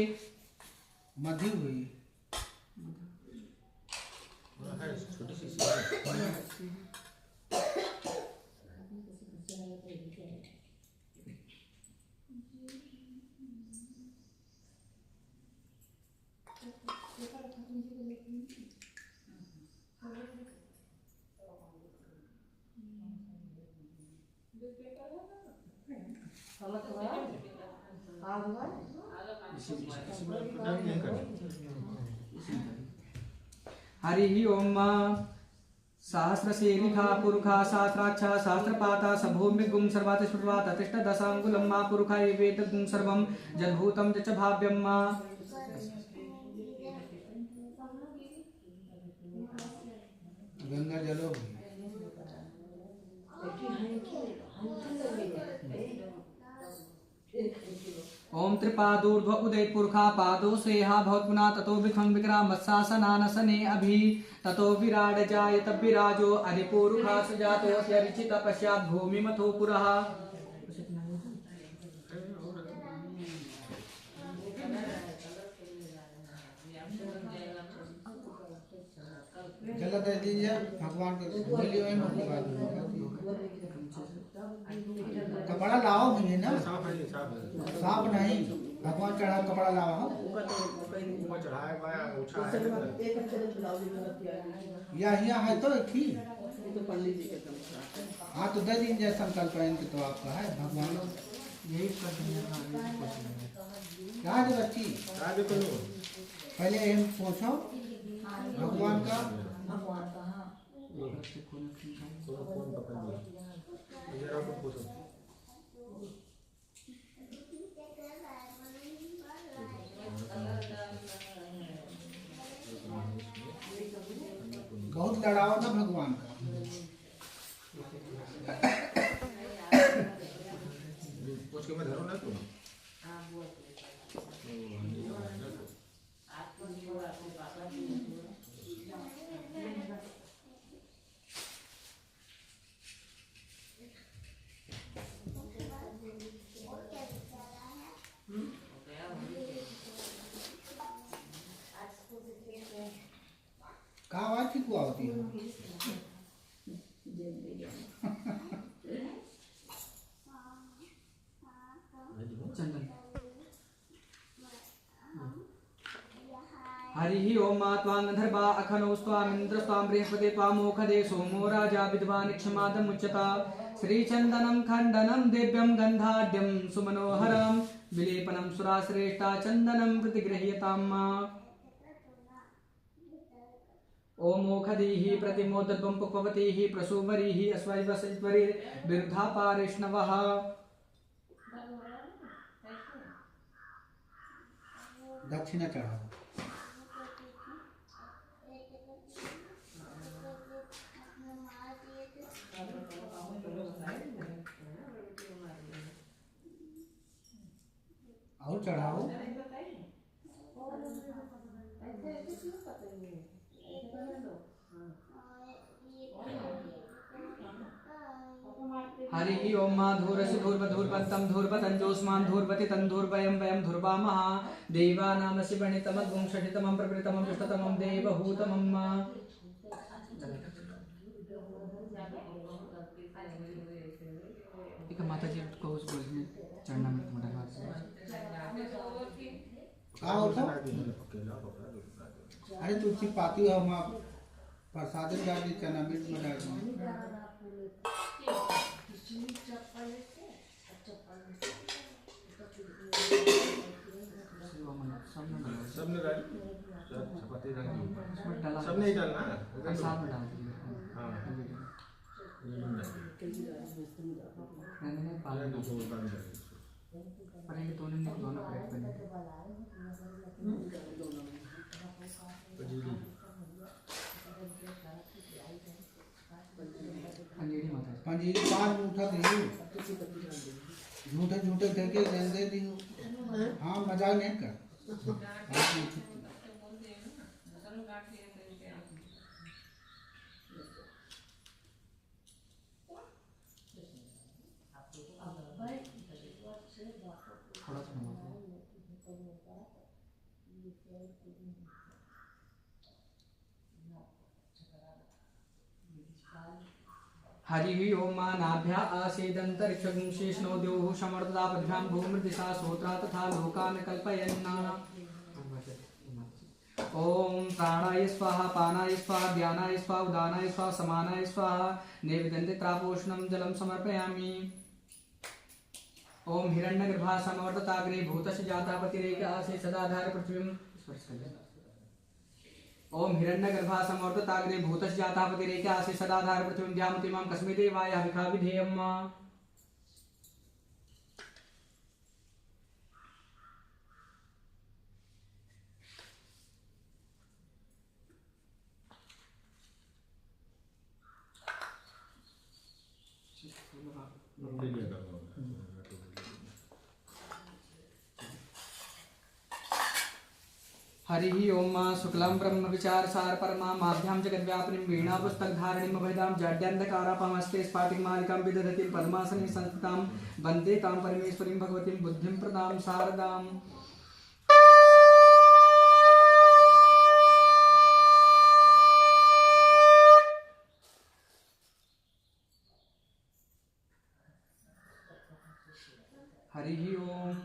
मध्य हुई छोटी सी नहीं करना। हरि ओम सहस्रशीरिखा पुरुखा सहस्राक्षा सहस्रपाता सभूमिगुं सर्वातिष्ठवात अतिष्ठ दशांगुलं मा पुरुखा एवेतगुं सर्वं जद्भूतं च भाव्यं मा गंगा जलो ओम त्रिपादूर्ध्व उदय पुरुखा पादो सेहा भवत्पुना ततो विखं विक्रामत्सासनानसने अभि ततो विराड जायत विराजो अधिपुरुखा सुजातो स्यरिचित पश्चात् भूमिमथो पुरः जला दे दीजिए भगवान के बोलियो है कपड़ा लाओ भैया ना साफ है, साफ है। साफ नहीं भगवान चढ़ा कपड़ा लाओ ऊपर चढ़ाया गया, ऊंचा है। यहाँ है तो एक ही हाँ तो दे दीजिए संकल्प इनके तो आपका है भगवान यही कर क्या है बच्ची राज को लो। पहले हम पूछो भगवान का फोन पकड़ लिया। जरा को पूछो। बहुत लड़ाओ ना भगवान का पूछ के मैं धरो ना तुम। कहाँ आवाज ठीक हुआ होती है हरि ओम त्वांगधर्वा अखनौ स्वामिन्द्र स्वाम बृहस्पति त्वामोखदे सोमो राजा विद्वान् क्षमादमुच्यता श्रीचन्दनं खण्डनं दिव्यं गन्धाढ्यं सुमनोहरं विलेपनं सुराश्रेष्ठा चन्दनं प्रतिगृह्यताम् ओम ओखदीः प्रतिमोदत्वं पुष्पवतीः प्रसूमरीः अस्वैवसज्वरिर्विरुद्धा पारिष्णवः दक्षिणा चढ़ाओ और चढ़ाओ हरि ओम मा धूरस्य धूर्वधूर्वन्तं धूर्वतञ्जोस्मान् धूर्वति तन्धूर्वयं वयं धूर्वामः देवानामसि वणितमद्गुं षठितमं प्रवृतमं दुष्टतमं देवभूतमं एक माता जी को उस बोलने चढ़ना में मोटा बात कहाँ उठो अरे तुलसी पाती हो हम आप प्रसाद डाल दी चना मिर्च में डाल दी सबने डाल चपाती डाल दी। उसमें डाला सबने ही डालना है। प्रसाद में डाल दिया हाँ। मैंने ये पालन दो बाद में डालेंगे। पर ये दोनों करेक्ट बने पजीरी। अंजेरी माता जी पंजीरी पाँच उठा दी झूठे झूठे थे के दे दी हाँ मजाक नहीं कर थोड़ा सा नमक हरि ओम नाभ्या आसेदन्तरिक्षगुं शेषनो द्योः समर्ददापद्भ्यां भूमृदिशा सोत्रा तथा लोकान् कल्पयन् ओम प्राणाय स्वाहा पानाय स्वाहा ध्यानाय स्वाहा उदानाय स्वाहा समानाय स्वाहा नैवेद्यन्ते त्रापोष्णं जलं समर्पयामि ओम हिरण्यगर्भा समवर्तताग्रे भूतस्य जातापतिरेक आसे सदाधार पृथ्वीं स्पर्श कर ले। ओम हिरण्यगर्भा समवर्तताग्रे भूतस्य जातापतिरेक आसे सदाधार पृथ्वीं ध्यामतिमां कस्मै देवाय हविखा विधेयम्। हरि ओम शुक्लं ब्रह्म विचार सार परमा माभ्याम जगत व्यापिनीं वीणा पुस्तक धारणीं अभयदां जाड्यन्धकारापमस्ते स्फाटिक मालिकां विदधतीं पद्मासने संस्थितां वन्दे तां परमेश्वरीं भगवतीं बुद्धिं प्रदां शारदाम्। हरि ओम।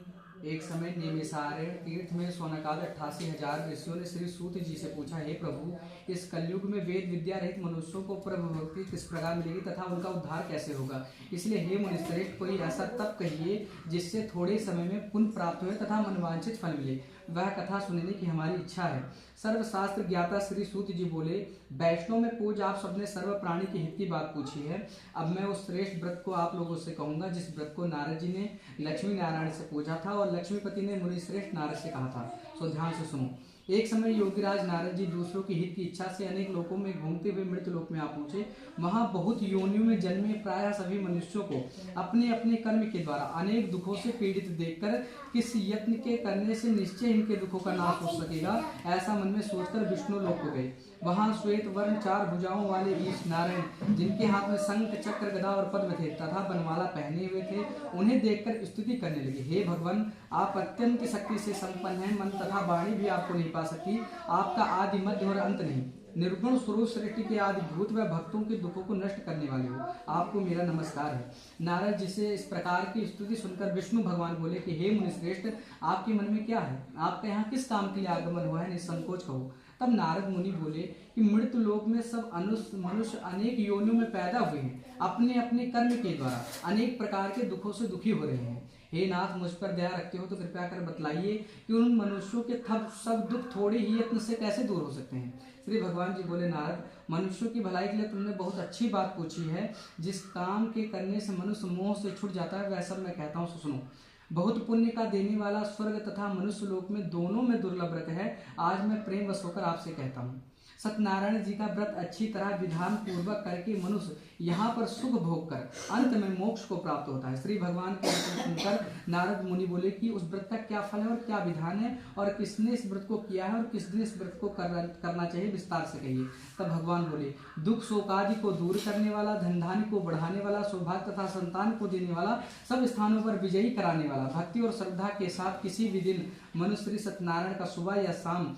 एक समय निमिषारण्य तीर्थ में सोनकाद 88,000 ऋषियों ने श्री सूत जी से पूछा, हे प्रभु, इस कलयुग में वेद विद्या रहित मनुष्यों को प्रभु भक्ति किस प्रकार मिलेगी तथा उनका उद्धार कैसे होगा। इसलिए हे मुनिश्रेष्ठ, कोई ऐसा तप कहिए जिससे थोड़े समय में पुण्य प्राप्त हो तथा मनवांछित फल मिले। वह कथा सुनने की हमारी इच्छा है। सर्वशास्त्र ज्ञाता श्री सूत जी बोले, वैष्णव में पूज आप सबने सर्व प्राणी के हित की बात पूछी है। अब मैं उस श्रेष्ठ व्रत को आप लोगों से कहूंगा जिस व्रत को नारद जी ने लक्ष्मी नारायण से पूछा था और लक्ष्मीपति ने मुनि श्रेष्ठ नारद से कहा था। सो ध्यान से सुनो। एक समय योगीराज नारद जी दूसरों की हित की इच्छा से अनेक लोकों में घूमते हुए मृत्यु लोक में आ पहुंचे। वहां बहुत योनियों में जन्मे प्रायः सभी मनुष्यों को अपने अपने कर्म के द्वारा अनेक दुखों से पीड़ित देखकर किस यत्न के करने से निश्चय इनके दुखों का नाश हो सकेगा, ऐसा मन में सोचकर विष्णु लोक को गए। वहां श्वेत वर्ण 4 भुजाओं वाले ईश नारायण, जिनके हाथ में शंख चक्र गदा और पद्म थे तथा बनमाला पहने हुए थे, उन्हें देखकर स्तुति करने लगे। हे भगवान, आप अत्यंत शक्ति से संपन्न हैं, मन तथा वाणी भी आपको नहीं पा सकती। आपका आदि मध्य और अंत नहीं। निर्गुण स्वरूप सृष्टि के आदि भूत व भक्तों के दुखों को नष्ट करने वाले हो, आपको मेरा नमस्कार है। नारद जी से इस प्रकार की स्तुति सुनकर विष्णु भगवान बोले कि हे मुनिश्रेष्ठ, आपके मन में क्या है? आपका यहाँ किस काम के लिए आगमन हुआ है? निसंकोच कहो। तब नारद मुनि बोले कि मृत्यु लोक में सब मनुष्य अनेक योनियों में पैदा हुए हैं, अपने अपने कर्म के द्वारा अनेक प्रकार के दुखों से दुखी हो रहे हैं। हे नाथ, मुझ पर दया रखते हो तो कृपया कर बतलाइए कि उन मनुष्यों के सब दुख थोड़े ही यत्न से कैसे दूर हो सकते हैं। श्री भगवान जी बोले, नारद, मनुष्यों की भलाई के लिए तुमने बहुत अच्छी बात पूछी है। जिस काम के करने से मनुष्य मोह से छूट जाता है वह सब मैं कहता हूँ, सुनो। बहुत पुण्य का देने वाला स्वर्ग तथा मनुष्य लोक में दोनों में दुर्लभ व्रत है। आज मैं प्रेम वश होकर आपसे कहता हूँ। सत्यनारायण जी का व्रत अच्छी तरह विधान पूर्वक करके मनुष्य यहाँ पर सुख भोग कर अंत में मोक्ष को प्राप्त होता है। श्री भगवान के वचन सुनकर नारद मुनि बोले कि उस व्रत का क्या फल है और क्या विधान है और किसने इस व्रत को किया है और किस दिन इस व्रत को करना चाहिए, विस्तार से कहिए। तब भगवान बोले, दुख शोक आदि को दूर करने वाला, धन धान्य को बढ़ाने वाला, सौभाग्य तथा संतान को देने वाला, सब स्थानों पर विजयी कराने वाला, भक्ति और श्रद्धा के साथ किसी भी दिन मनुष्य श्री सत्यनारायण का सुबह या शाम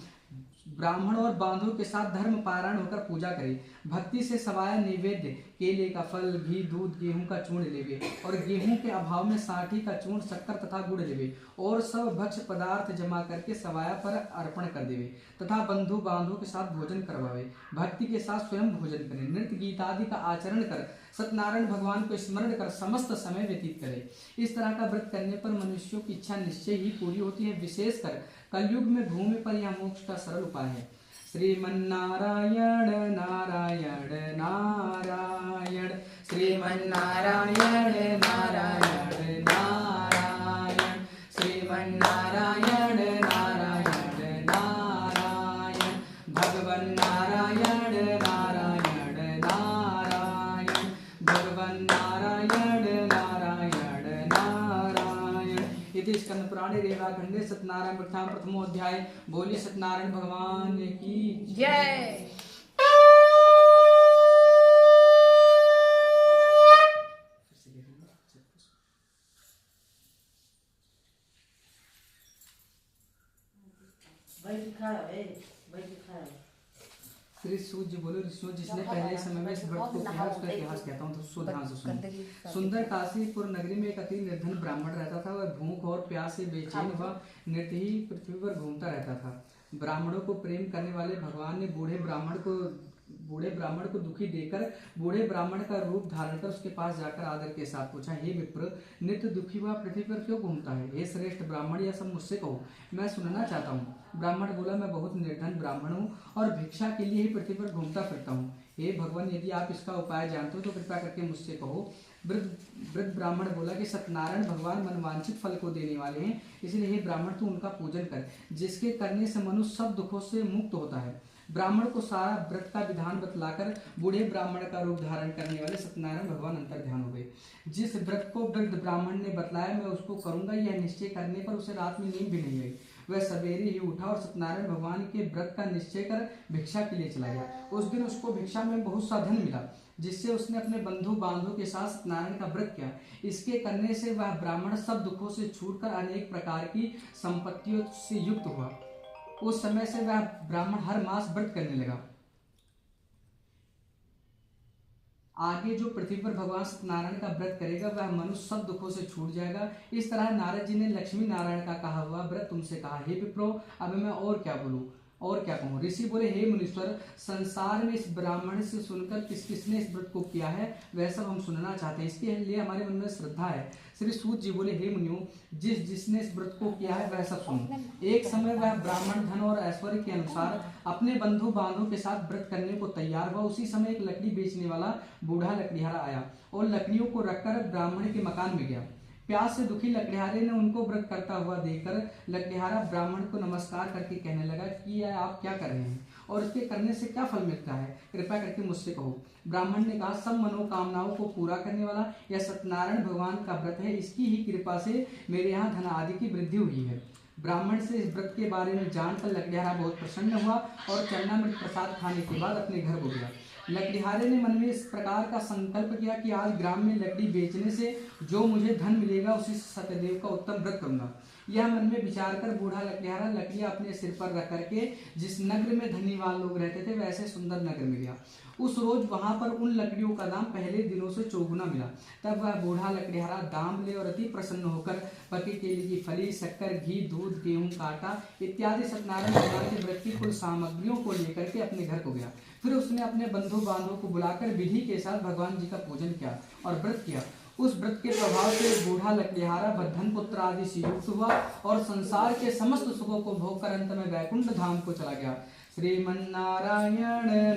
ब्राह्मण और बांधों के साथ धर्म पारायण होकर पूजा करे। भक्ति से सवाया नैवेद्य, केले का फल, घी, दूध, गेहूं का चूर्ण लेवे और गेहूं के अभाव में साठी का चूर्ण, शक्कर तथा गुड़ लेवे और सब भक्ष्य पदार्थ जमा करके सवाया पर अर्पण कर देवे तथा बंधु बांधों के साथ भोजन करवावे। भक्ति के साथ स्वयं भोजन करे, नृत्य गीत आदि का आचरण कर सत्यनारायण भगवान को स्मरण कर समस्त समय व्यतीत करे। इस तरह का व्रत करने पर मनुष्यों की इच्छा निश्चय ही पूरी होती है। विशेषकर कलयुग में भूमि पर यह मोक्ष का सरल उपाय है। श्रीमन्नारायण नारायण नारायण, श्रीमन्नारायण नारायण नारायण, श्रीमन्नारायण नारायण नारायण, भगवन् नारायण नारायण नारायण, भगवन् नारायण नारायण नारायण। इति स्कंद पुराणे रेवाखंडे सत्यनारायण प्रथम प्रथमोध्याय। बोली सत्यनारायण भगवान की जय। श्री सूत जी बोले, ऋषियों जिसने पहले समय में इस व्रत को किया उसका इतिहास कहता हूँ, तो सो ध्यान से सुनो। सुंदर काशीपुर नगरी में एक अति निर्धन ब्राह्मण रहता था। वह भूख और प्यास से बेचैन व नित्य ही पृथ्वी पर घूमता रहता था। ब्राह्मणों को प्रेम करने वाले भगवान ने बूढ़े ब्राह्मण को बूढ़े ब्राह्मण को दुखी देकर बूढ़े ब्राह्मण का रूप धारण कर उसके पास जाकर आदर के साथ पूछा, हे विप्र, नित्य दुखी हुआ पृथ्वी पर क्यों घूमता है? हे श्रेष्ठ ब्राह्मण, यह सब मुझसे कहो, मैं सुनना चाहता हूँ। ब्राह्मण बोला, मैं बहुत निर्धन ब्राह्मण हूँ और भिक्षा के लिए ही पृथ्वी पर घूमता फिरता हूँ। हे भगवान, यदि आप इसका उपाय जानते हो तो कृपा करके मुझसे कहो। वृद्ध ब्राह्मण बोला कि सत्यनारायण भगवान मनवांछित फल को देने वाले हैं, इसलिए हे ब्राह्मण तू उनका पूजन कर, जिसके करने से मनुष्य सब दुखों से मुक्त होता है। ब्राह्मण को सारा व्रत का विधान बतलाकर बूढ़े ब्राह्मण का रूप धारण करने वाले सत्यनारायण भगवान अंतर ध्यान हो गए। जिस व्रत को वृद्ध ब्राह्मण ने बतलाया मैं उसको करूंगा, यह निश्चय करने पर उसे रात में नींद भी नहीं आई। वह सवेरे ही उठा और सत्यनारायण भगवान के व्रत का निश्चय कर भिक्षा के लिए चला गया। उस दिन उसको भिक्षा में बहुत सा धन मिला, जिससे उसने अपने बंधु बांधवों के साथ सत्यनारायण का व्रत किया। इसके करने से वह ब्राह्मण सब दुखों से छूटकर अनेक प्रकार की संपत्तियों से युक्त हुआ। उस समय से वह ब्राह्मण हर मास व्रत करने लगा। आगे जो पृथ्वी पर भगवान सत्यनारायण का व्रत करेगा वह मनुष्य सब दुखों से छूट जाएगा। इस तरह नारद जी ने लक्ष्मी नारायण का कहा हुआ व्रत तुमसे कहा। हे विप्रो, अब मैं और क्या बोलूं और क्या कहूँ? ऋषि बोले, हे मुनीश्वर, संसार में इस ब्राह्मण से सुनकर किस किसने इस व्रत को किया है वह सब हम सुनना चाहते हैं, इसके लिए हमारे मन में श्रद्धा है। श्री सूत जी बोले, हे मुनियों, जिसने इस व्रत को किया है वह सब सुनो। एक समय वह ब्राह्मण धन और ऐश्वर्य के अनुसार अपने बंधु बांधवों के साथ व्रत करने को तैयार हुआ। उसी समय एक लकड़ी बेचने वाला बूढ़ा लकड़िहारा आया और लकड़ियों को रखकर ब्राह्मण के मकान में गया। प्यास से दुखी लकड़िहारे ने उनको व्रत करता हुआ देखकर लकड़िहारा ब्राह्मण को नमस्कार करके कहने लगा कि यह आप क्या कर रहे हैं और इसके करने से क्या फल मिलता है, कृपया करके मुझसे कहो। ब्राह्मण ने कहा, सब मनोकामनाओं को पूरा करने वाला यह सत्यनारायण भगवान का व्रत है, इसकी ही कृपा से मेरे यहाँ धन आदि की वृद्धि हुई है। ब्राह्मण से इस व्रत के बारे में जानकर लकड़िहारा बहुत प्रसन्न हुआ और चरणामृत प्रसाद खाने के बाद अपने घर को गया। लकड़िहारे ने मन में इस प्रकार का संकल्प किया कि आज ग्राम में लकड़ी बेचने से जो मुझे धन मिलेगा उसी सत्यदेव का उत्तम व्रत करूंगा। यह मन में विचार कर बूढ़ा लकड़िहारा लकड़ियां अपने सिर पर रख करके जिस नगर में धनीवान लोग रहते थे वैसे सुंदर नगर में गया। उस रोज वहां पर उन लकड़ियों का दाम पहले दिनों से चौगुना मिला। तब वह बूढ़ा लकड़िहारा दाम ले और अति प्रसन्न होकर पके केले की फली, शक्कर, घी, दूध, गेहूं, काटा इत्यादि सत्यनारायण भगवान के व्रत की कुल सामग्रियों को लेकर के अपने घर को गया। फिर उसने अपने बंधु बांधवों को बुलाकर विधि के साथ भगवान जी का पूजन किया और व्रत किया। उस व्रत के प्रभाव से बूढ़ा लकड़िहारा बद्धन पुत्र आदि से युक्त हुआ और संसार के समस्त सुखों को भोग कर अंत में वैकुंठ धाम को चला गया। श्रीमन्नारायण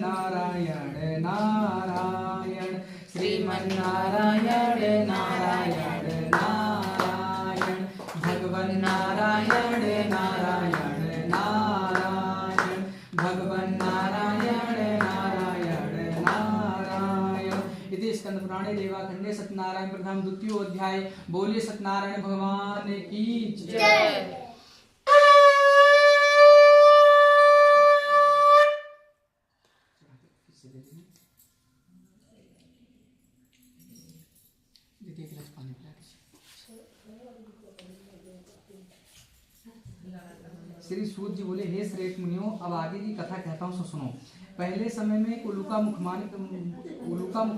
नारायण नारायण, श्रीमन्नारायण नारायण नारायण, भगवन नारायण नारायण नारायण, भगवन नारायण नारायण नारायण। इति स्कंद पुराणे देवाखंडे सत्यनारायण प्रथम द्वितीय अध्याय। बोलिए सत्यनारायण भगवान की जय। श्री सूत जी बोले, हे श्रेष्ठ मुनियों, अब आगे की कथा कहता हूँ, सुनो। पहले समय में उलूका मुख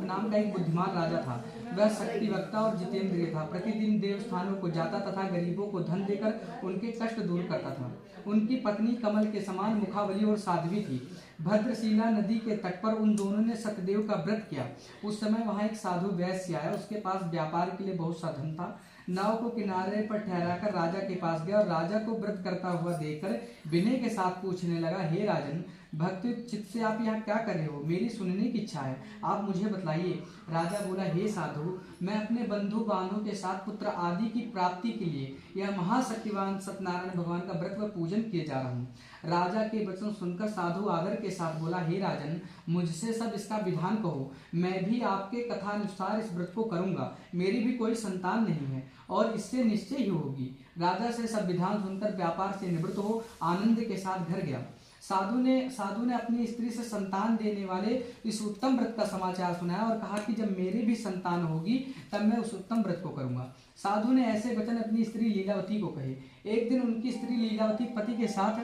नाम का एक बुद्धिमान राजा था। वह शक्तिवक्ता और जितेंद्रिय था। प्रतिदिन देवस्थानों को जाता तथा गरीबों को धन देकर उनके कष्ट दूर करता था। उनकी पत्नी कमल के समान मुखावली और साध्वी थी। भद्रशिला नदी के तट पर उन दोनों ने सत्यदेव का व्रत किया। उस समय वहां एक साधु वैश्य आया। उसके पास व्यापार के लिए बहुत सा धन था। नाव को किनारे पर ठहराकर राजा के पास गया और राजा को व्रत करता हुआ देखकर विनय के साथ पूछने लगा, हे राजन, भक्ति चित्त से आप यहाँ क्या कर रहे हो? मेरी सुनने की इच्छा है, आप मुझे बतलाइए। राजा बोला, हे साधु, मैं अपने बंधु बांधवों के साथ पुत्र आदि की प्राप्ति के लिए यह महाशक्तिवान सत्यनारायण भगवान का व्रत व पूजन किए जा रहा हूँ। राजा के वचन सुनकर साधु आदर के साथ बोला, हे राजन, मुझसे सब इसका विधान कहो। मैं भी आपके कथानुसार इस व्रत को करूंगा। मेरी भी कोई संतान नहीं है और इससे निश्चय ही होगी। राजा से सब विधान सुनकर व्यापार से निवृत्त हो आनंद के साथ घर गया। साधु ने अपनी स्त्री से संतान देने वाले इस उत्तम व्रत का समाचार सुनाया और कहा कि जब मेरी भी संतान होगी तब मैं उस उत्तम व्रत को करूंगा। साधु ने ऐसे वचन अपनी स्त्री लीलावती को कहे। एक दिन उनकी स्त्री लीलावती पति के साथ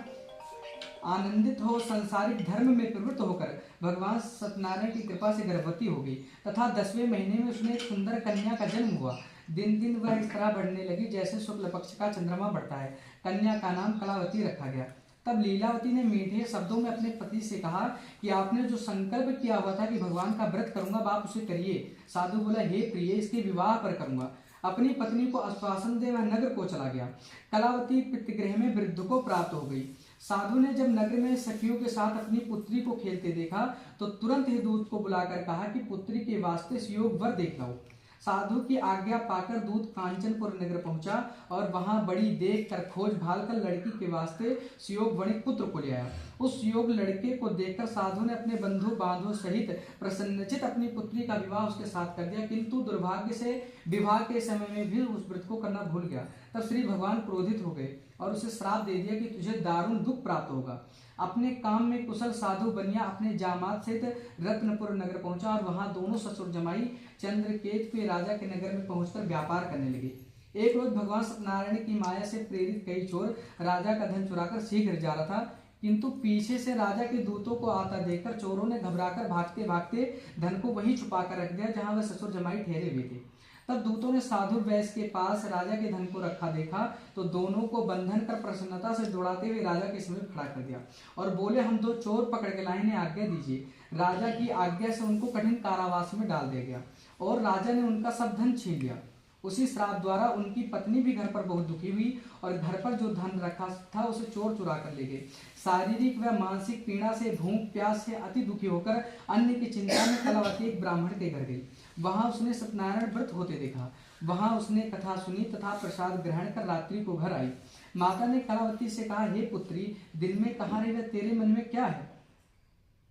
आनंदित हो संसारिक धर्म में प्रवृत्त होकर भगवान सत्यनारायण की कृपा से गर्भवती हो गई तथा 10वें महीने में उसने एक सुंदर कन्या का जन्म हुआ। दिन दिन वह इस तरह बढ़ने लगी जैसे शुक्ल पक्ष का चंद्रमा बढ़ता है। कन्या का नाम कलावती रखा गया। तब लीलावती ने मीठे शब्दों में अपने पति से कहा कि आपने जो संकल्प किया हुआ था कि भगवान का व्रत करूंगा, आप उसे करिए। साधु बोला, हे प्रिय, इसके विवाह पर करूंगा। अपनी पत्नी को आश्वासन दे वह नगर को चला गया। कलावती पितृगृह में वृद्ध को प्राप्त हो गई। साधु ने जब नगर में सखियों के साथ अपनी पुत्री को खेलते देखा तो तुरंत ही दूत को बुलाकर कहा कि पुत्री के वास्ते सुयोग वर देख लाओ। साधु की आज्ञा पाकर दूत कांचनपुर नगर पहुंचा और वहां बड़ी देख कर खोज भाल कर लड़की के वास्ते सुयोग वणिक पुत्र को ले आया। उस सुयोग लड़के को देखकर साधु ने अपने बंधु बांधवों सहित प्रसन्नचित अपनी पुत्री का विवाह उसके साथ कर दिया, किंतु दुर्भाग्य से विवाह के समय में भी उस व्रत को करना भूल गया। तब श्री भगवान क्रोधित हो गए और उसे श्राप दे दिया कि तुझे दारुण दुख प्राप्त होगा। अपने काम में कुशल साधु बनिया अपने जामात सहित रत्नपुर नगर पहुंचा और वहां दोनों ससुर जमाई चंद्रकेत के राजा के नगर में पहुंचकर व्यापार करने लगे। एक रोज भगवान सत्यनारायण की माया से प्रेरित कई चोर राजा का धन चुराकर शीघ्र जा रहा था, किंतु पीछे से राजा के दूतों को आता देखकर चोरों ने घबराकर भागते भागते धन को वहीं छुपा कर रख दिया जहां वह ससुर जमाई ठहरे हुए थे। तब दूतों ने साधु वैश्य के पास राजा के धन को रखा देखा तो दोनों को बंधन कर प्रसन्नता से दौड़ाते हुए राजा के समीप खड़ा कर दिया और बोले, हम दो चोर पकड़ के लाए हैं, आज्ञा दीजिए। राजा की आज्ञा से उनको कठिन कारावास में डाल दिया गया और राजा ने उनका सब धन छीन लिया। उसी श्राप द्वारा उनकी पत्नी भी घर पर बहुत दुखी हुई और घर पर जो धन रखा था उसे चोर चुरा कर ले गए। शारीरिक व मानसिक पीड़ा से, भूख प्यास से अति दुखी होकर अन्य की चिंता में कलावती एक ब्राह्मण के घर गई। वहां उसने सत्यनारायण व्रत होते देखा। वहां उसने कथा सुनी तथा प्रसाद ग्रहण कर रात्रि को घर आई। माता ने कलावती से कहा, हे पुत्री, दिन में कहाँ रही, तेरे मन में क्या है?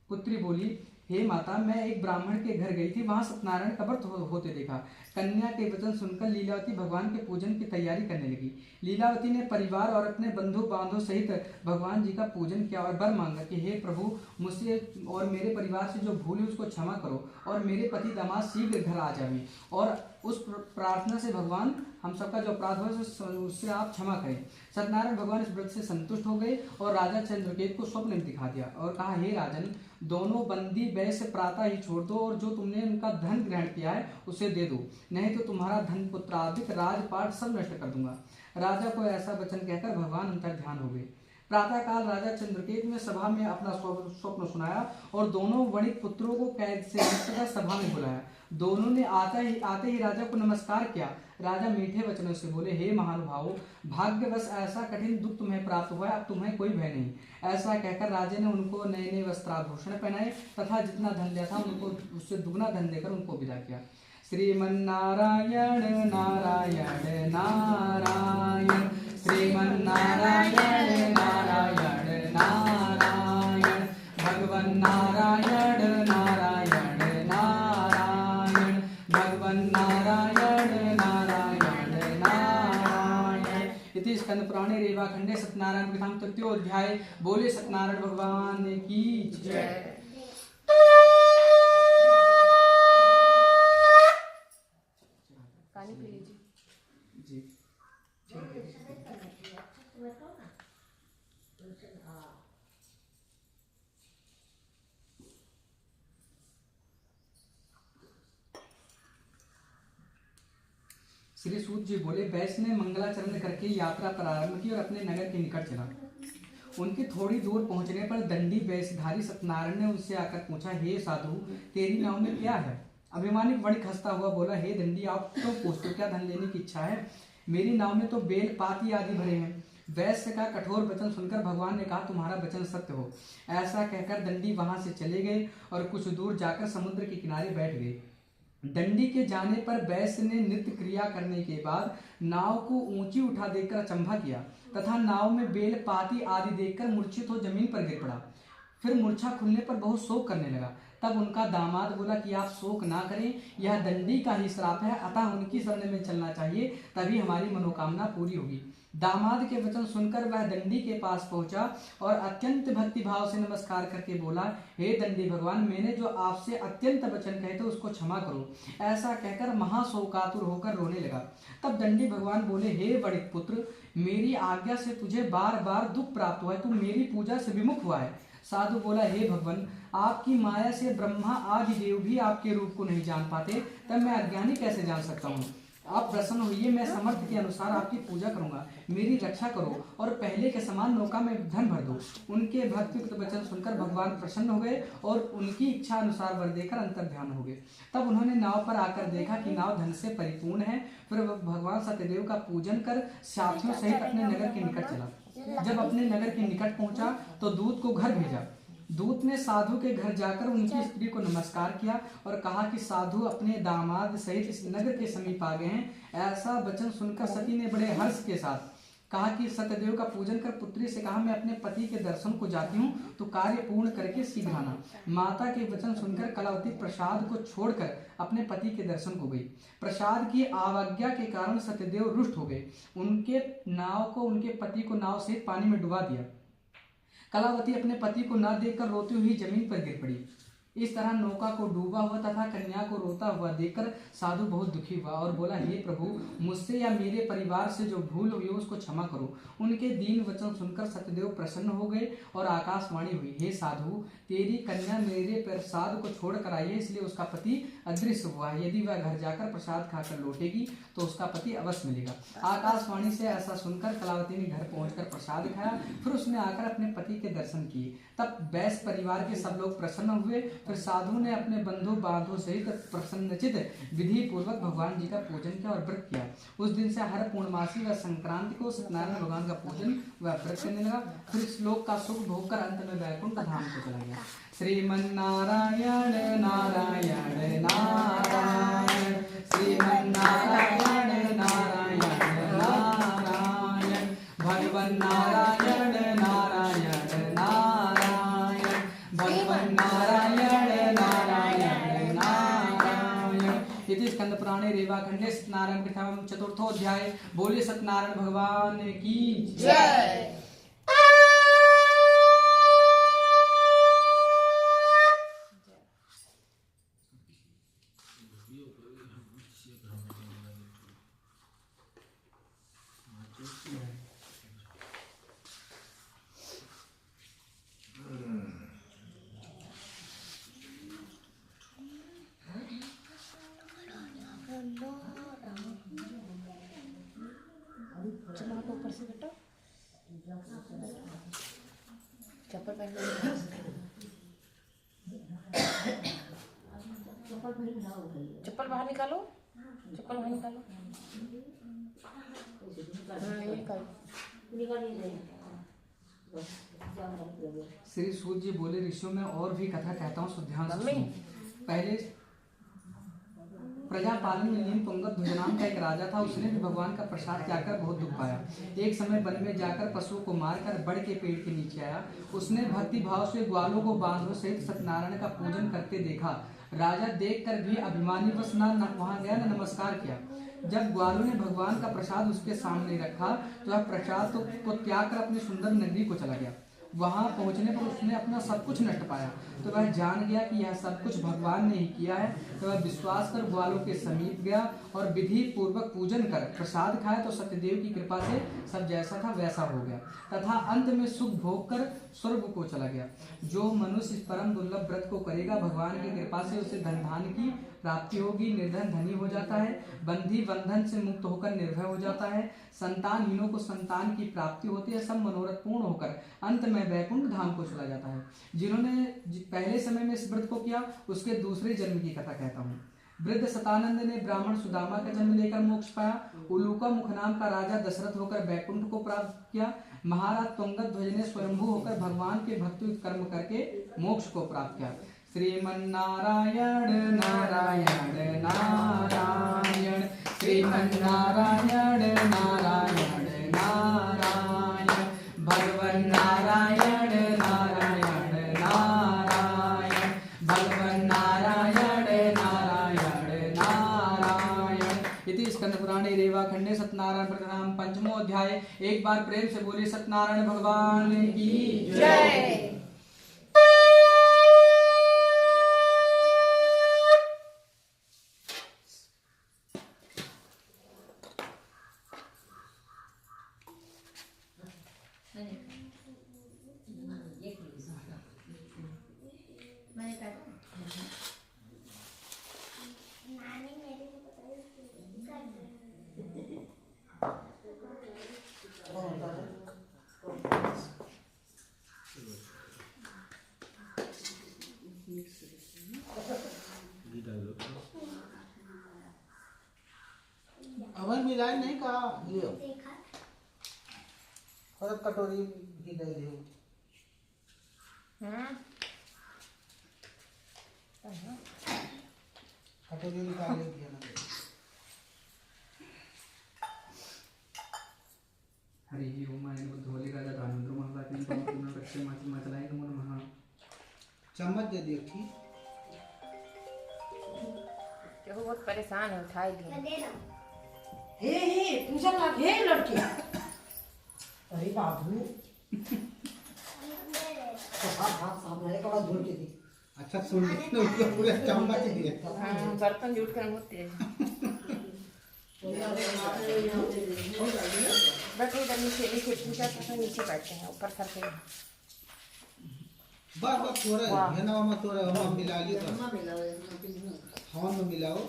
पुत्री बोली, हे माता, मैं एक ब्राह्मण के घर गई थी, वहां सत्यनारायण का व्रत होते देखा। कन्या के वचन सुनकर लीलावती भगवान के पूजन की तैयारी करने लगी। लीलावती ने परिवार और अपने बंधु बांधव सहित भगवान जी का पूजन किया और वर मांगा कि हे प्रभु, मुझसे और मेरे परिवार से जो भूल है उसको क्षमा करो और मेरे पति दामाद शीघ्र घर आ जाएं। और उस प्रार्थना से भगवान हम सबका जो अपराध हो उससे आप क्षमा करें। सत्यनारायण भगवान इस व्रत से संतुष्ट हो गए और राजा चंद्रकेत को स्वप्न में दिखा दिया और कहा, हे राजन, दोनों बंदी वैश्य प्रातः ही छोड़ दो और जो तुमने उनका धन ग्रहण किया है उसे दे दो, नहीं तो तुम्हारा धन पुत्रादिक राजपाट सब नष्ट कर दूंगा। राजा को ऐसा वचन कहकर भगवान अंतर ध्यान हो गए। प्रातः काल राजा चंद्रकेत ने सभा में अपना स्वप्न सुनाया और दोनों वणिक पुत्रों को कैद से मुक्त कर सभा में बुलाया। दोनों ने आते ही राजा को नमस्कार किया। राजा मीठे वचनों से बोले, हे महानुभावों, भाग्यवश ऐसा कठिन दुख तुम्हें प्राप्त हुआ, अब तुम्हें कोई भय नहीं। ऐसा कहकर राजा ने उनको नए नए वस्त्राभूषण पहनाए तथा जितना धन लिया था उनको उससे दुगना धन देकर उनको विदा किया। श्रीमन्नारायण नारायण नारायण, श्रीमन्नारायण नारायण नारायण, भगवन् नारायण नारायण नारायण, भगवन् नारायण नारायण नारायण। इति स्कंद पुराणे रेवाखंडे सत्यनारायण कथाम तृतीयोऽध्याय। बोले सत्यनारायण भगवान की जय। पानी पी लीजिए जी। श्री सूत जी बोले, वैश्य ने मंगलाचरण करके यात्रा प्रारंभ की और अपने नगर के निकट चला। उनके थोड़ी दूर पहुंचने पर दंडी वेशधारी सत्यनारायण ने उनसे आकर पूछा, हे साधु, तेरी नाव में क्या है? अभिमानिक वणिक हंसता हुआ बोला, हे दंडी, आप तो पूछते क्या धन लेने की इच्छा है? मेरी नाव में तो बेल पाती आदि भरे हैं। वैश्य का कठोर वचन सुनकर भगवान ने कहा, तुम्हारा वचन सत्य हो। ऐसा कहकर दंडी वहां से चले गए और कुछ दूर जाकर समुद्र के किनारे बैठ गए। दंडी के जाने पर वैश्य ने नृत्य क्रिया करने के बाद नाव को ऊंची उठा देकर अचंभा किया तथा नाव में बेल पाती आदि देखकर मूर्छित हो जमीन पर गिर पड़ा। फिर मूर्छा खुलने पर बहुत शोक करने लगा। तब उनका दामाद बोला कि आप शोक ना करें, यह दंडी का ही श्राप है, अतः उनकी शरण में चलना चाहिए, तभी हमारी मनोकामना पूरी होगी। दामाद के वचन सुनकर वह दंडी के पास पहुंचा और अत्यंत भक्ति भाव से नमस्कार करके बोला, हे दंडी भगवान, मैंने जो आपसे अत्यंत वचन कहे थे उसको क्षमा करो। ऐसा कहकर महाशोकातुर होकर रोने लगा। तब दंडी भगवान बोले, हे वणिक पुत्र, मेरी आज्ञा से तुझे बार बार दुख प्राप्त हुआ है, तू मेरी पूजा से विमुख हुआ है। साधु बोला, हे भगवान, आपकी माया से ब्रह्मा आदि देव भी आपके रूप को नहीं जान पाते, तब मैं अज्ञानी कैसे जान सकता हूँ? आप प्रसन्न होइए, मैं समर्थ के अनुसार आपकी पूजा करूंगा, मेरी रक्षा करो और पहले के समान नौका में धन भर दो। उनके भक्तियुक्त वचन सुनकर भगवान प्रसन्न हो गए और उनकी इच्छा अनुसार वर देकर अंतर ध्यान हो गए। तब उन्होंने नाव पर आकर देखा कि नाव धन से परिपूर्ण है। फिर भगवान सत्यदेव का पूजन कर साथियों सहित अपने नगर के निकट चला। जब अपने नगर के निकट पहुंचा तो दूत को घर भेजा। दूत ने साधु के घर जाकर उनकी स्त्री को नमस्कार किया और कहा कि साधु अपने दामाद सहित इस नगर के समीप आ गए हैं। ऐसा वचन सुनकर सती ने बड़े हर्ष के साथ कहा कि सत्यदेव का पूजन कर पुत्री से कहा, मैं अपने पति के दर्शन को जाती हूँ, तो कार्य पूर्ण करके शीघ्र आना। माता के वचन सुनकर कलावती प्रसाद को छोड़कर अपने पति के दर्शन को गई। प्रसाद की अवज्ञा के कारण सत्यदेव रुष्ट हो गए। उनके नाव को उनके पति को नाव से पानी में डुबा दिया। कलावती अपने पति को न देखकर रोती हुई जमीन पर गिर पड़ी। इस तरह नौका को डूबा हुआ तथा कन्या को रोता हुआ देखकर साधु बहुत दुखी हुआ और बोला, हे प्रभु, मुझसे या मेरे परिवार से जो भूल हुई उसको क्षमा करो। उनके दीन वचन सुनकर सत्यदेव प्रसन्न हो गए और आकाशवाणी हुई, हे साधु, तेरी कन्या मेरे प्रसाद को छोड़ कर आई है, इसलिए उसका पति अदृश्य हुआ है। यदि वह घर जाकर प्रसाद खाकर लौटेगी तो उसका पति अवश्य मिलेगा। आकाशवाणी से ऐसा सुनकर कलावती ने घर पहुंचकर प्रसाद खाया। फिर उसने आकर अपने पति के दर्शन किए। तब वैश्य परिवार के सब लोग प्रसन्न हुए। फिर साधु ने अपने बंधु बांधों सहित प्रसन्नचित विधि पूर्वक भगवान जी का पूजन किया और व्रत किया। उस दिन से हर पूर्णमासी व संक्रांति को सत्यनारायण भगवान का पूजन व व्रत करने लगा। फिर श्लोक का सुख भोग कर अंत में वैकुंठ धाम को चला गया। श्रीमन्नारायण नारायण नारायण, श्रीमन्नारायण नारायण नारायण, भगवन् नारायण नारायण नारायण, भगवन् नारायण नारायण नारायण। इति स्कंद पुराणे रेवाखंडे सत्यनारायण कथाम चतुर्थोध्याय। बोलिए सत्यनारायण भगवान की जय। ऊपर से बेटा चप्पल पहन चप्पल बाहर निकालो, चप्पल बाहर निकालो। श्री सूत जी बोले, ऋषियों में और भी कथा कहता हूँ, ध्यान से सुनो। पहले प्रजापालन में नीम पंगत ध्वज नाम का एक राजा था। उसने भी भगवान का प्रसाद त्याग कर बहुत दुख पाया। एक समय वन में जाकर पशुओं को मारकर बड़ के पेड़ के नीचे आया। उसने भक्ति भाव से ग्वालों को बांधों सहित सत्यनारायण का पूजन करते देखा। राजा देखकर भी अभिमानी वश न वहां गया न नमस्कार किया। जब ग्वालों ने भगवान का प्रसाद उसके सामने रखा तो वह प्रसाद को त्याग कर अपनी सुंदर नगरी को चला गया। वहां पहुंचने पर उसने अपना सब कुछ नष्ट पाया तो वह जान गया कि यह सब कुछ भगवान ने ही किया है। तो वह विश्वास कर ग्वालों के समीप गया और विधि पूर्वक पूजन कर प्रसाद खाया तो सत्यदेव की कृपा से सब जैसा था वैसा हो गया तथा अंत में सुख भोग कर स्वर्ग को चला गया। जो मनुष्य इस परम दुर्लभ व्रत को करेगा भगवान की कृपा से उसे धन धान की प्राप्ति होगी। निर्धन धनी हो जाता है, बंधी बंधन से मुक्त होकर निर्भय हो जाता है, संतानहीनों को संतान की प्राप्ति होती है, सब मनोरथ पूर्ण होकर अंत में वैकुंठ धाम को चला जाता है। जिन्होंने पहले समय में इस व्रत को किया उसके दूसरे जन्म की कथा कहता हूँ। वृद्ध सतानंद ने ब्राह्मण सुदामा का जन्म लेकर मोक्ष पाया। उलूका मुख नाम का राजा दशरथ होकर वैकुंठ को प्राप्त किया। महाराज तुंगत ध्वज ने स्वयंभू होकर भगवान के भक्ति कर्म करके मोक्ष को प्राप्त किया। श्रीमन्नारायण नारायण नारायण, श्रीमन्नारायण नारायण नारायण, भगवन् नारायण नारायण नारायण, भगवन् नारायण नारायण नारायण। इति स्कंद पुराणे रेवाखंडे सत्यनारायण प्रकरणम पंचमो अध्याय। एक बार प्रेम से बोले सत्यनारायण भगवान की जय। नानी मेरे को बताई डिजाइन नहीं कहा लियो और कटोरी भी दे दियो कटोरी निकाल दिया ना हरि ओम आयन बुद्धोलिका दानंद्र महावाक्यं पवनं रक्षे माचलाय नमो नमः। चम्मच दे दियो ठीक देखो बहुत परेशान है, उठाई दिए। हे पूजा ना हे लड़की अरे बाबू तो हाथ सामने का धुल के दी अच्छा सुन उसको पूरा चम्मच दिया बर्तन जूट कर बहुत तेज बैठो इधर नीचे नीचे पूजा करते नीचे बैठते हैं, ऊपर सर पे बस बस थोड़ा है ना मत थोड़ा हम मिला लियो बस हाँ में मिलाओ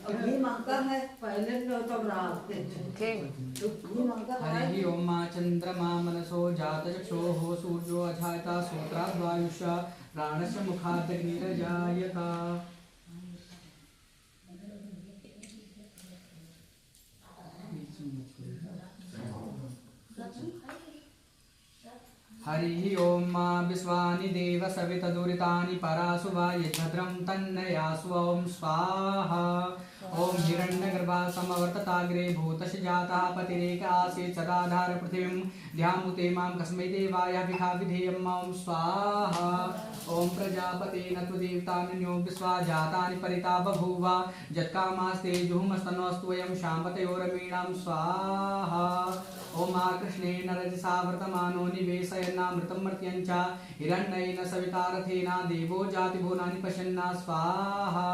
अभी मांगता है पहले तो रात हरि ओम मा चंद्रमा मनसो जातचक्षोः सूर्यो अजायता सूत्राद्वायुष्य प्राणस्य मुखादग्निरजायता। हरि ओम विश्वानि देव सवितदुरितानि परासु वा यद्भद्रं तन्नयासु ओम स्वाहा। ओम हिरण्यगर्भा समवर्तताग्रे भूतस्य जातः पतिरेक आसीत् सदाधार पृथिवीं ध्यामुते मां कस्मै देवाय भिखा विधेयम् ओम स्वाहा। ओम प्रजापते नत्वदेवतान्यो विश्वा जातानि परिता बभूव जत्कामास्ते जुहुमस्तनोऽस्तु वयं शाम्पतयोरमीणां स्वाहा। ओम कृष्णेन रजसा वर्तमानो निवेशयन्नामृतं मर्त्यञ्च हिरण्येन सवितारथेना देवो जातिभुवनानि पश्यन्ना स्वाहा।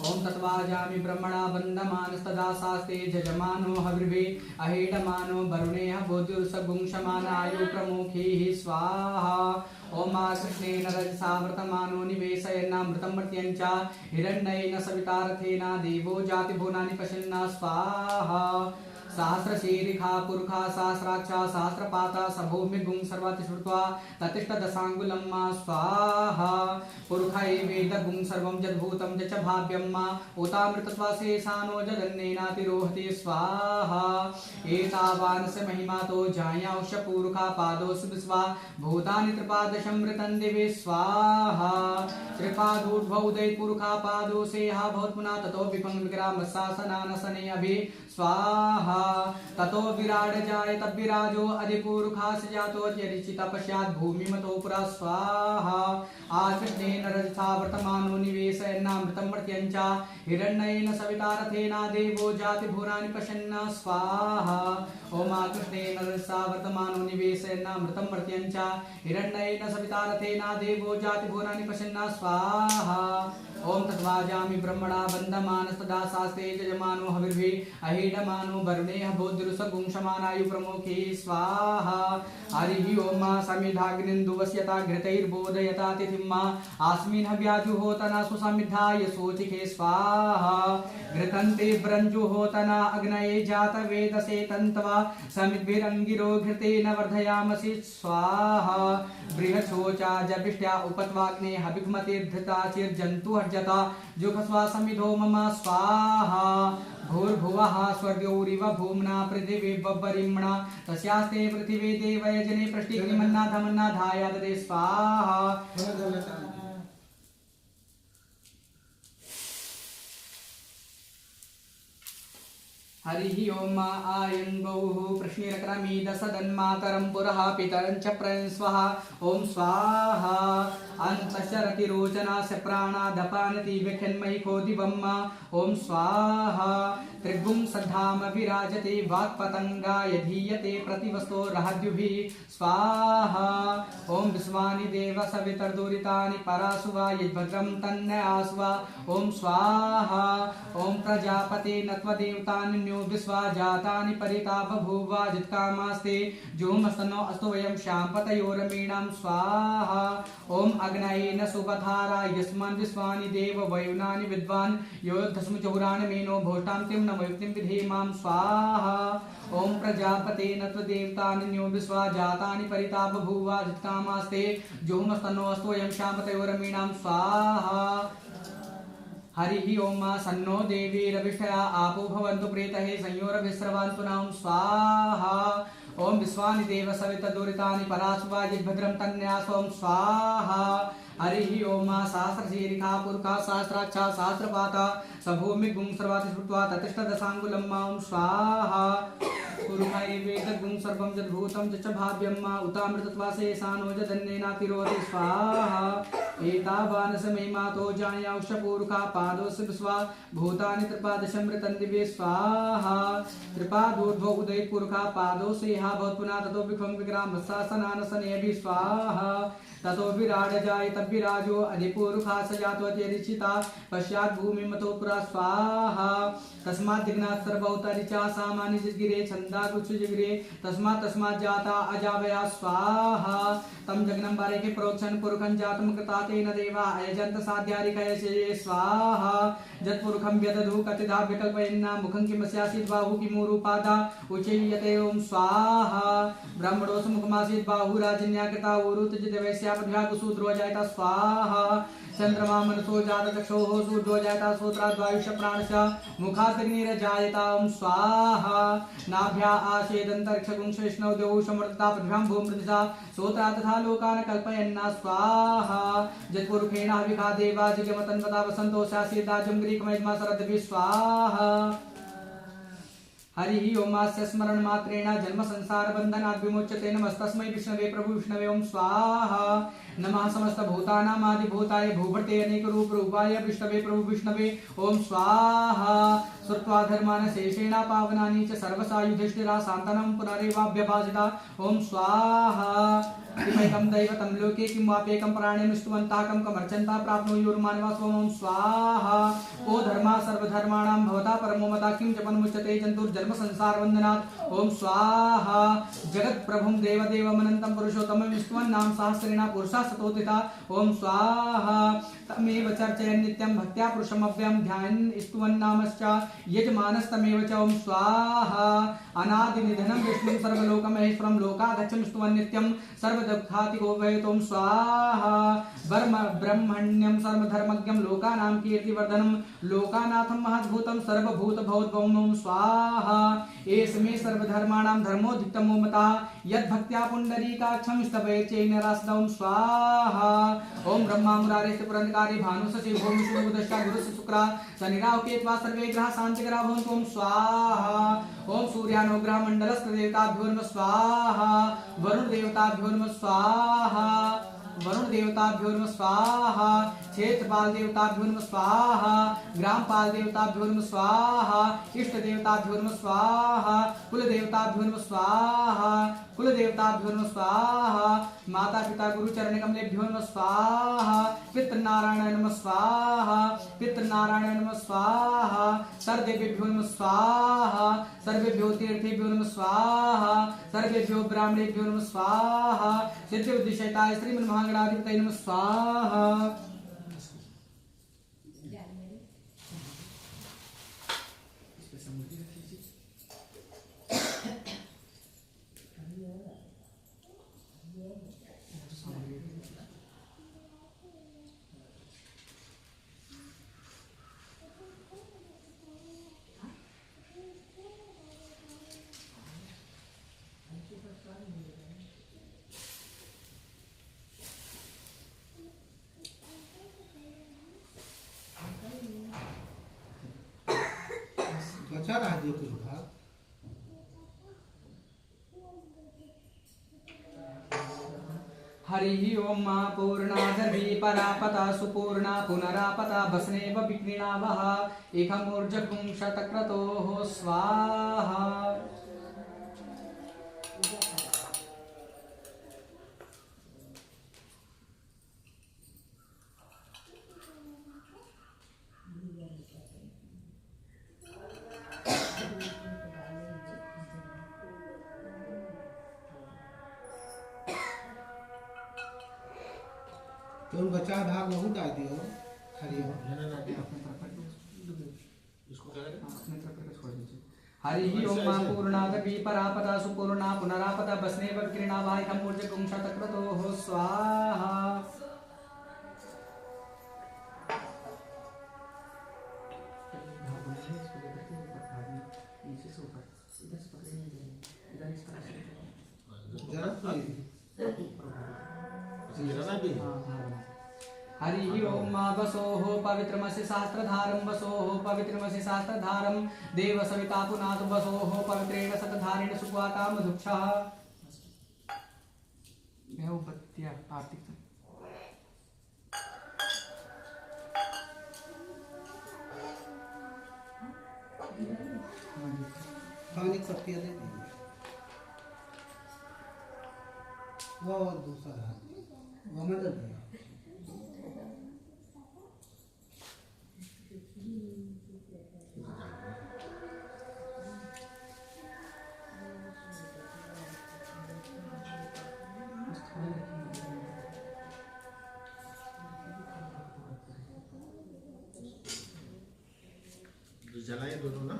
ओम तत्वाजामि ब्रह्मणा बन्धमानस्तदा शास्ते जजमानो हविर्भिः अहेडमानो वरुणेः बोधिर्सगुंशमानायु प्रमुखैः स्वाहा। ओम कृष्णेन रजसा वर्तमानो निवेशयन्नामृतं मर्त्यञ्च हिरण्येन सवितारथेना देवो जातिभुवनानि पश्यन्ना स्वाहा। सहस्रशीरिखा पुरुखा सहस्राक्षा सहस्रपाता सभूमिगुं सर्वति श्रुत्वा ततिष्ठ दशांगुलं मा स्वाहा। पुरुखै वेदगुं सर्वं यद्भूतं च भाव्यं मा उतामृतत्वाशेषानो जगन्नेनातिरोहति स्वाहा। एतावानस्य महिमातो जायांश पुरुखा पादोऽसु विश्वा भूतानि त्रिपादशमृतं दिवे स्वाहा। त्रिपादूर्ध्व उदयित पुरुखा पादोऽसेहा भवत्पुना ततो विपंग विग्रामशासनानसने अभि स्वाहा। ततो विराड जाय तब विराजो अधिपुरुखास जातो यरिचि तपस्यात् भूमिमतो पुरा स्वाहा। आकृष्णेन रजसा वर्तमानो निवेशयन्नामृतं मर्त्यञ्च हिरण्येन सवितारथेना देवो जातिभुवनानि पश्यन्ना स्वाहा। ओम आकृष्णेन रजसा वर्तमानो निवेशयन्नामृतं मर्त्यञ्च हिरण्येन सवितारथेना देवो जातिभुवनानि पश्यन्ना स्वाहा। ओम तद्वाजामि ब्रह्मणा बन्धमानस्तदा शास्ते जजमानो हविर्भिः अहेडमानो वरुणेः बोधिर्सगुंशमानायु प्रमुखे स्वाहा। हरि ओम समिधाग्निन्दुवस्यता घृतैर्बोधयता तिथिं मा आस्मिन् हव्याजुहोतना सुसमिधाय सोचिखे स्वाहा। घृतन्ते ब्रञ्जुहोतना अग्नये जातवेदसे तन्त्वा समिद्भिरङ्गिरो घृतेन वर्धयामसि स्वाहा। बृहच्छोचा जबिष्ट्या उपत्वाग्ने हविग्मतिर्धृता चिर्जन्तु हर्जता जुघस्वा समिधो मम स्वाहा। भूर्भुवः स्वर्गौरिव भूम्ना पृथिवी बब्बरिम्णा तस्यास्ते पृथिवी देवयजने पृष्टिग्निमन्नाथमन्नाधाय ददे स्वाहा। हरि ओम आयं गौः प्रश्निरक्रमीद सदन्मातरं पुरः पितरं च प्रस्वः ओम स्वाहा। अन्तश्चरतिरोचनास्य प्राणादपानति व्यखन्मयिको दिवम् ओम स्वाहा। त्रिगुं सद्धाम विराजते वाक्पतंगाय धीयते प्रतिवस्तो रहद्युभिः स्वाहा। ओम विश्वानि देव सवितर्दुरितानि परासु वा यद्भद्रं तन्न आस्वा ओम स्वाहा। ओम प्रजापते नत्वदेवतान्यो तान्यो विश्वा जातानि परिता बभूव जित्कामास्ते जुहुमस्तनो अस्तु वयं शाम्पतयोरमीणां स्वाहा ओम अग्नयेन सुपथारा यस्मान् विश्वानि देव वयुनानि विद्वान् योद्धस्म चौरान् मेनो भोष्टां तिं न वयुक्तिं विधेमां स्वाहा ओम प्रजापते नत्व देवतान्यो विश्वा जातानि परिता बभूव जित्कामास्ते जुहुमस्तनो अस्तु वयं शाम्पतयोरमीणां स्वाहा हरि ओम सन्नो देवीरभिष्ठया आपो भवन्तु प्रेतहे संयोरभिस्रवन्तु नाम स्वाहा ओम विश्वानि देव सवित दुरितानि पराशुवाजिभद्रं तन्यासोम स्वाहा हरि ओम सहस्रशीरिखा पुरुखा सहस्राक्षा सहस्रपाता सभूमिगुं सर्वाति स्मृत्वा ततिष्ठ दशाङ्गुलं मां स्वाहा पुरुषैर्वेदगुं सर्वं यद्भूतं च भाव्यं मा उतामृतत्वासे सानो जदन्नेनातिरोति स्वाहा एतावानस मे मातो जायाउष पुरुखा पादोस्य विश्वा भूतानि त्रिपादशमृतं दिवे स्वाहा त्रिपादोर्ध्व उदय पुरुखा पादोस्य हा भवत्पुना ततो विखं विग्राम शासनानसनेभि स्वाहा ततो विराड जायत विराजो अधिपुरुखा सजातो अतिरिचिता पश्चात् भूमि मतो पुरा स्वाहा तस्मात् दिग्नात् सर्वौतरिचा सामान्य जिगिरे छंदा कुछ जिगिरे तस्मात् जाता अजावया स्वाहा तम जगनं बारेके प्रोक्षण पुरुखं जातम कृता तेन देवा अयजन्त साध्यारिकयसे स्वाहा जत्पुरुखं व्यदधु कतिधा विकल्पयन्ना मुखं किमस्यासीत् बाहु किमूरुपादा उच्चयते ओम स्वाहा ब्राह्मणोस मुखमासीत् बाहु राजन्या कृता उरुत जितवैस्यापद्भ्यागुसूद्रो जायता स्वाहा चंद्रमा मनसो जात चक्षोः सूर्यो जायता श्रोत्राद्वायुष प्राणश्च मुखाग्निरजायता ओम स्वाहा नाभ्या आशेदन्तरिक्षगुं शेष्णौ देवौ समर्तता पद्भ्यां भूमृदिशा श्रोत्रा तथा लोकान् कल्पयन्ना स्वाहा जत्पुरुखेण हविखा देवा जिगमतन्वता वसन्तो शासीदाजं ग्रीकमयज्मा सरद्भिः स्वाहा हरि ओमास्य स्मरण मात्रेण जन्म संसार बंधनात् विमुच्यते नमस्तस्मै विष्णवे प्रभु विष्णवे ओम स्वाहा नमः समस्त भूतानामादि भूताय भूभटे अनेक रूप रूपाय विष्णवे प्रभु विष्णवे ओम स्वाहा श्रुत्वा धर्मान शेषेण पावनानि च सर्वसायुधिष्ठिरा शान्तनं पुनरेवाभ्यभाजिता ओम स्वाहा किमैकं दैवतं लोके किं वाप्येकं प्राणिनुष्टुवन्तः कं कमर्चन्ता प्राप्नुयुर्मानवास्वं ओम स्वाहा ओ धर्मा सर्वधर्माणां भवता परमो मता किं जपन्मुच्यते जन्तुर्जन्म संसार वन्दनात् ओम स्वाहा जगत् प्रभुं देवदेवमनन्तं पुरुषोत्तमं विष्णुवन्नाम सहस्रेण पुरुषा सतोदिता ओम स्वाहा तमेव चर्चयन् नित्यं भक्त्या पुरुषमव्यं ध्यायन् स्तुवन्नामश्च यजमानस्तमेव च ओम स्वाहा अनादिनिधनं विष्णुं सर्वलोकमहेश्वरं लोकागच्छं स्तुवन् नित्यं सर्वदुःखातिको भयतों स्वाहा ब्रह्मण्यं सर्वधर्मज्ञं लोकानां कीर्तिवर्धनं लोकानाथं महद्भूतं सर्वभूतभवद्भवं ओम स्वाहा एस्मे सर्वधर्माणां धर्मोदितमो मता यद्भक्त्या पुण्डरीकाक्षं स्तवैर्चैनरासदं स्वाहा ओम ब्रह्मा मुरारेश्वर पुरंदकारी भानु सचिव भूमि शुभदशा गुरु शुक्रा शनिराव केत्वा सर्वे ग्रह शांतिकरा भवन्तु ओम स्वाहा ओम सूर्यानुग्रह मंडलस्थ देवताभ्यो नमः स्वाहा वरुण देवताभ्यो नमः स्वाहा वरुण देवताभ्यो नमः स्वाहा क्षेत्रपाल देवताभ्यो नमः स्वाहा ग्रामपाल देवताभ्यो नमः स्वाहा इष्ट देवताभ्यो नमः स्वाहा कुल देवताभ्यो नमः स्वाहा कुल देवताभ्यो नमः स्वाहा माता पिता गुरु चरण कमलेभ्यो नमः स्वाहा पितृनारायण नमः स्वाहा पितृनारायण नमः स्वाहा सर्वदेवेभ्यो नमः स्वाहा सर्वेभ्यो तीर्थेभ्यो नमः स्वाहा सर्वेभ्यो ब्राह्मणेभ्यो नमः स्वाहा सिद्धिबुद्धिशयताय श्रीमन्महागणाधिपतये नमः स्वाहा बचा रहा है कुछ भाग हरि ओम पूर्णादर्वी परापता सुपूर्णा पुनरापता भस्नेव विक्रीणावः एकमूर्जगुं शतक्रतोः स्वाहा बचा भाग वही डाल दियो खाली हो। अपने तरफ कर दो। इसको क्या करें? अपने तरफ करके छोड़ दीजिए। हरि ओम मा पूर्णाद परापदा सुपूर्णा पुनरापदा बसने वक्रीणा वाहिकम ऊर्जकुं शतक्रतो हो स्वाहा। नीचे से ऊपर इधर से पकड़ेंगे, इधर इस तरह से। जरूरत नहीं। गिराना भी है। हरि ओम मा वसोः पवित्रमसि सहस्रधारं वसोः पवित्रमसि सहस्रधारं देव सविता पुनातु वसोः पवित्रेण शतधारेण सुक्वाता मधुक्षः। मैं वो बत्तियाँ आरती कर। पानी पत्तियाँ दे दीजिए। वो दूसरा हाथ वो मदद है। तो जलाए दोनों ना।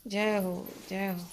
जय हो जय हो।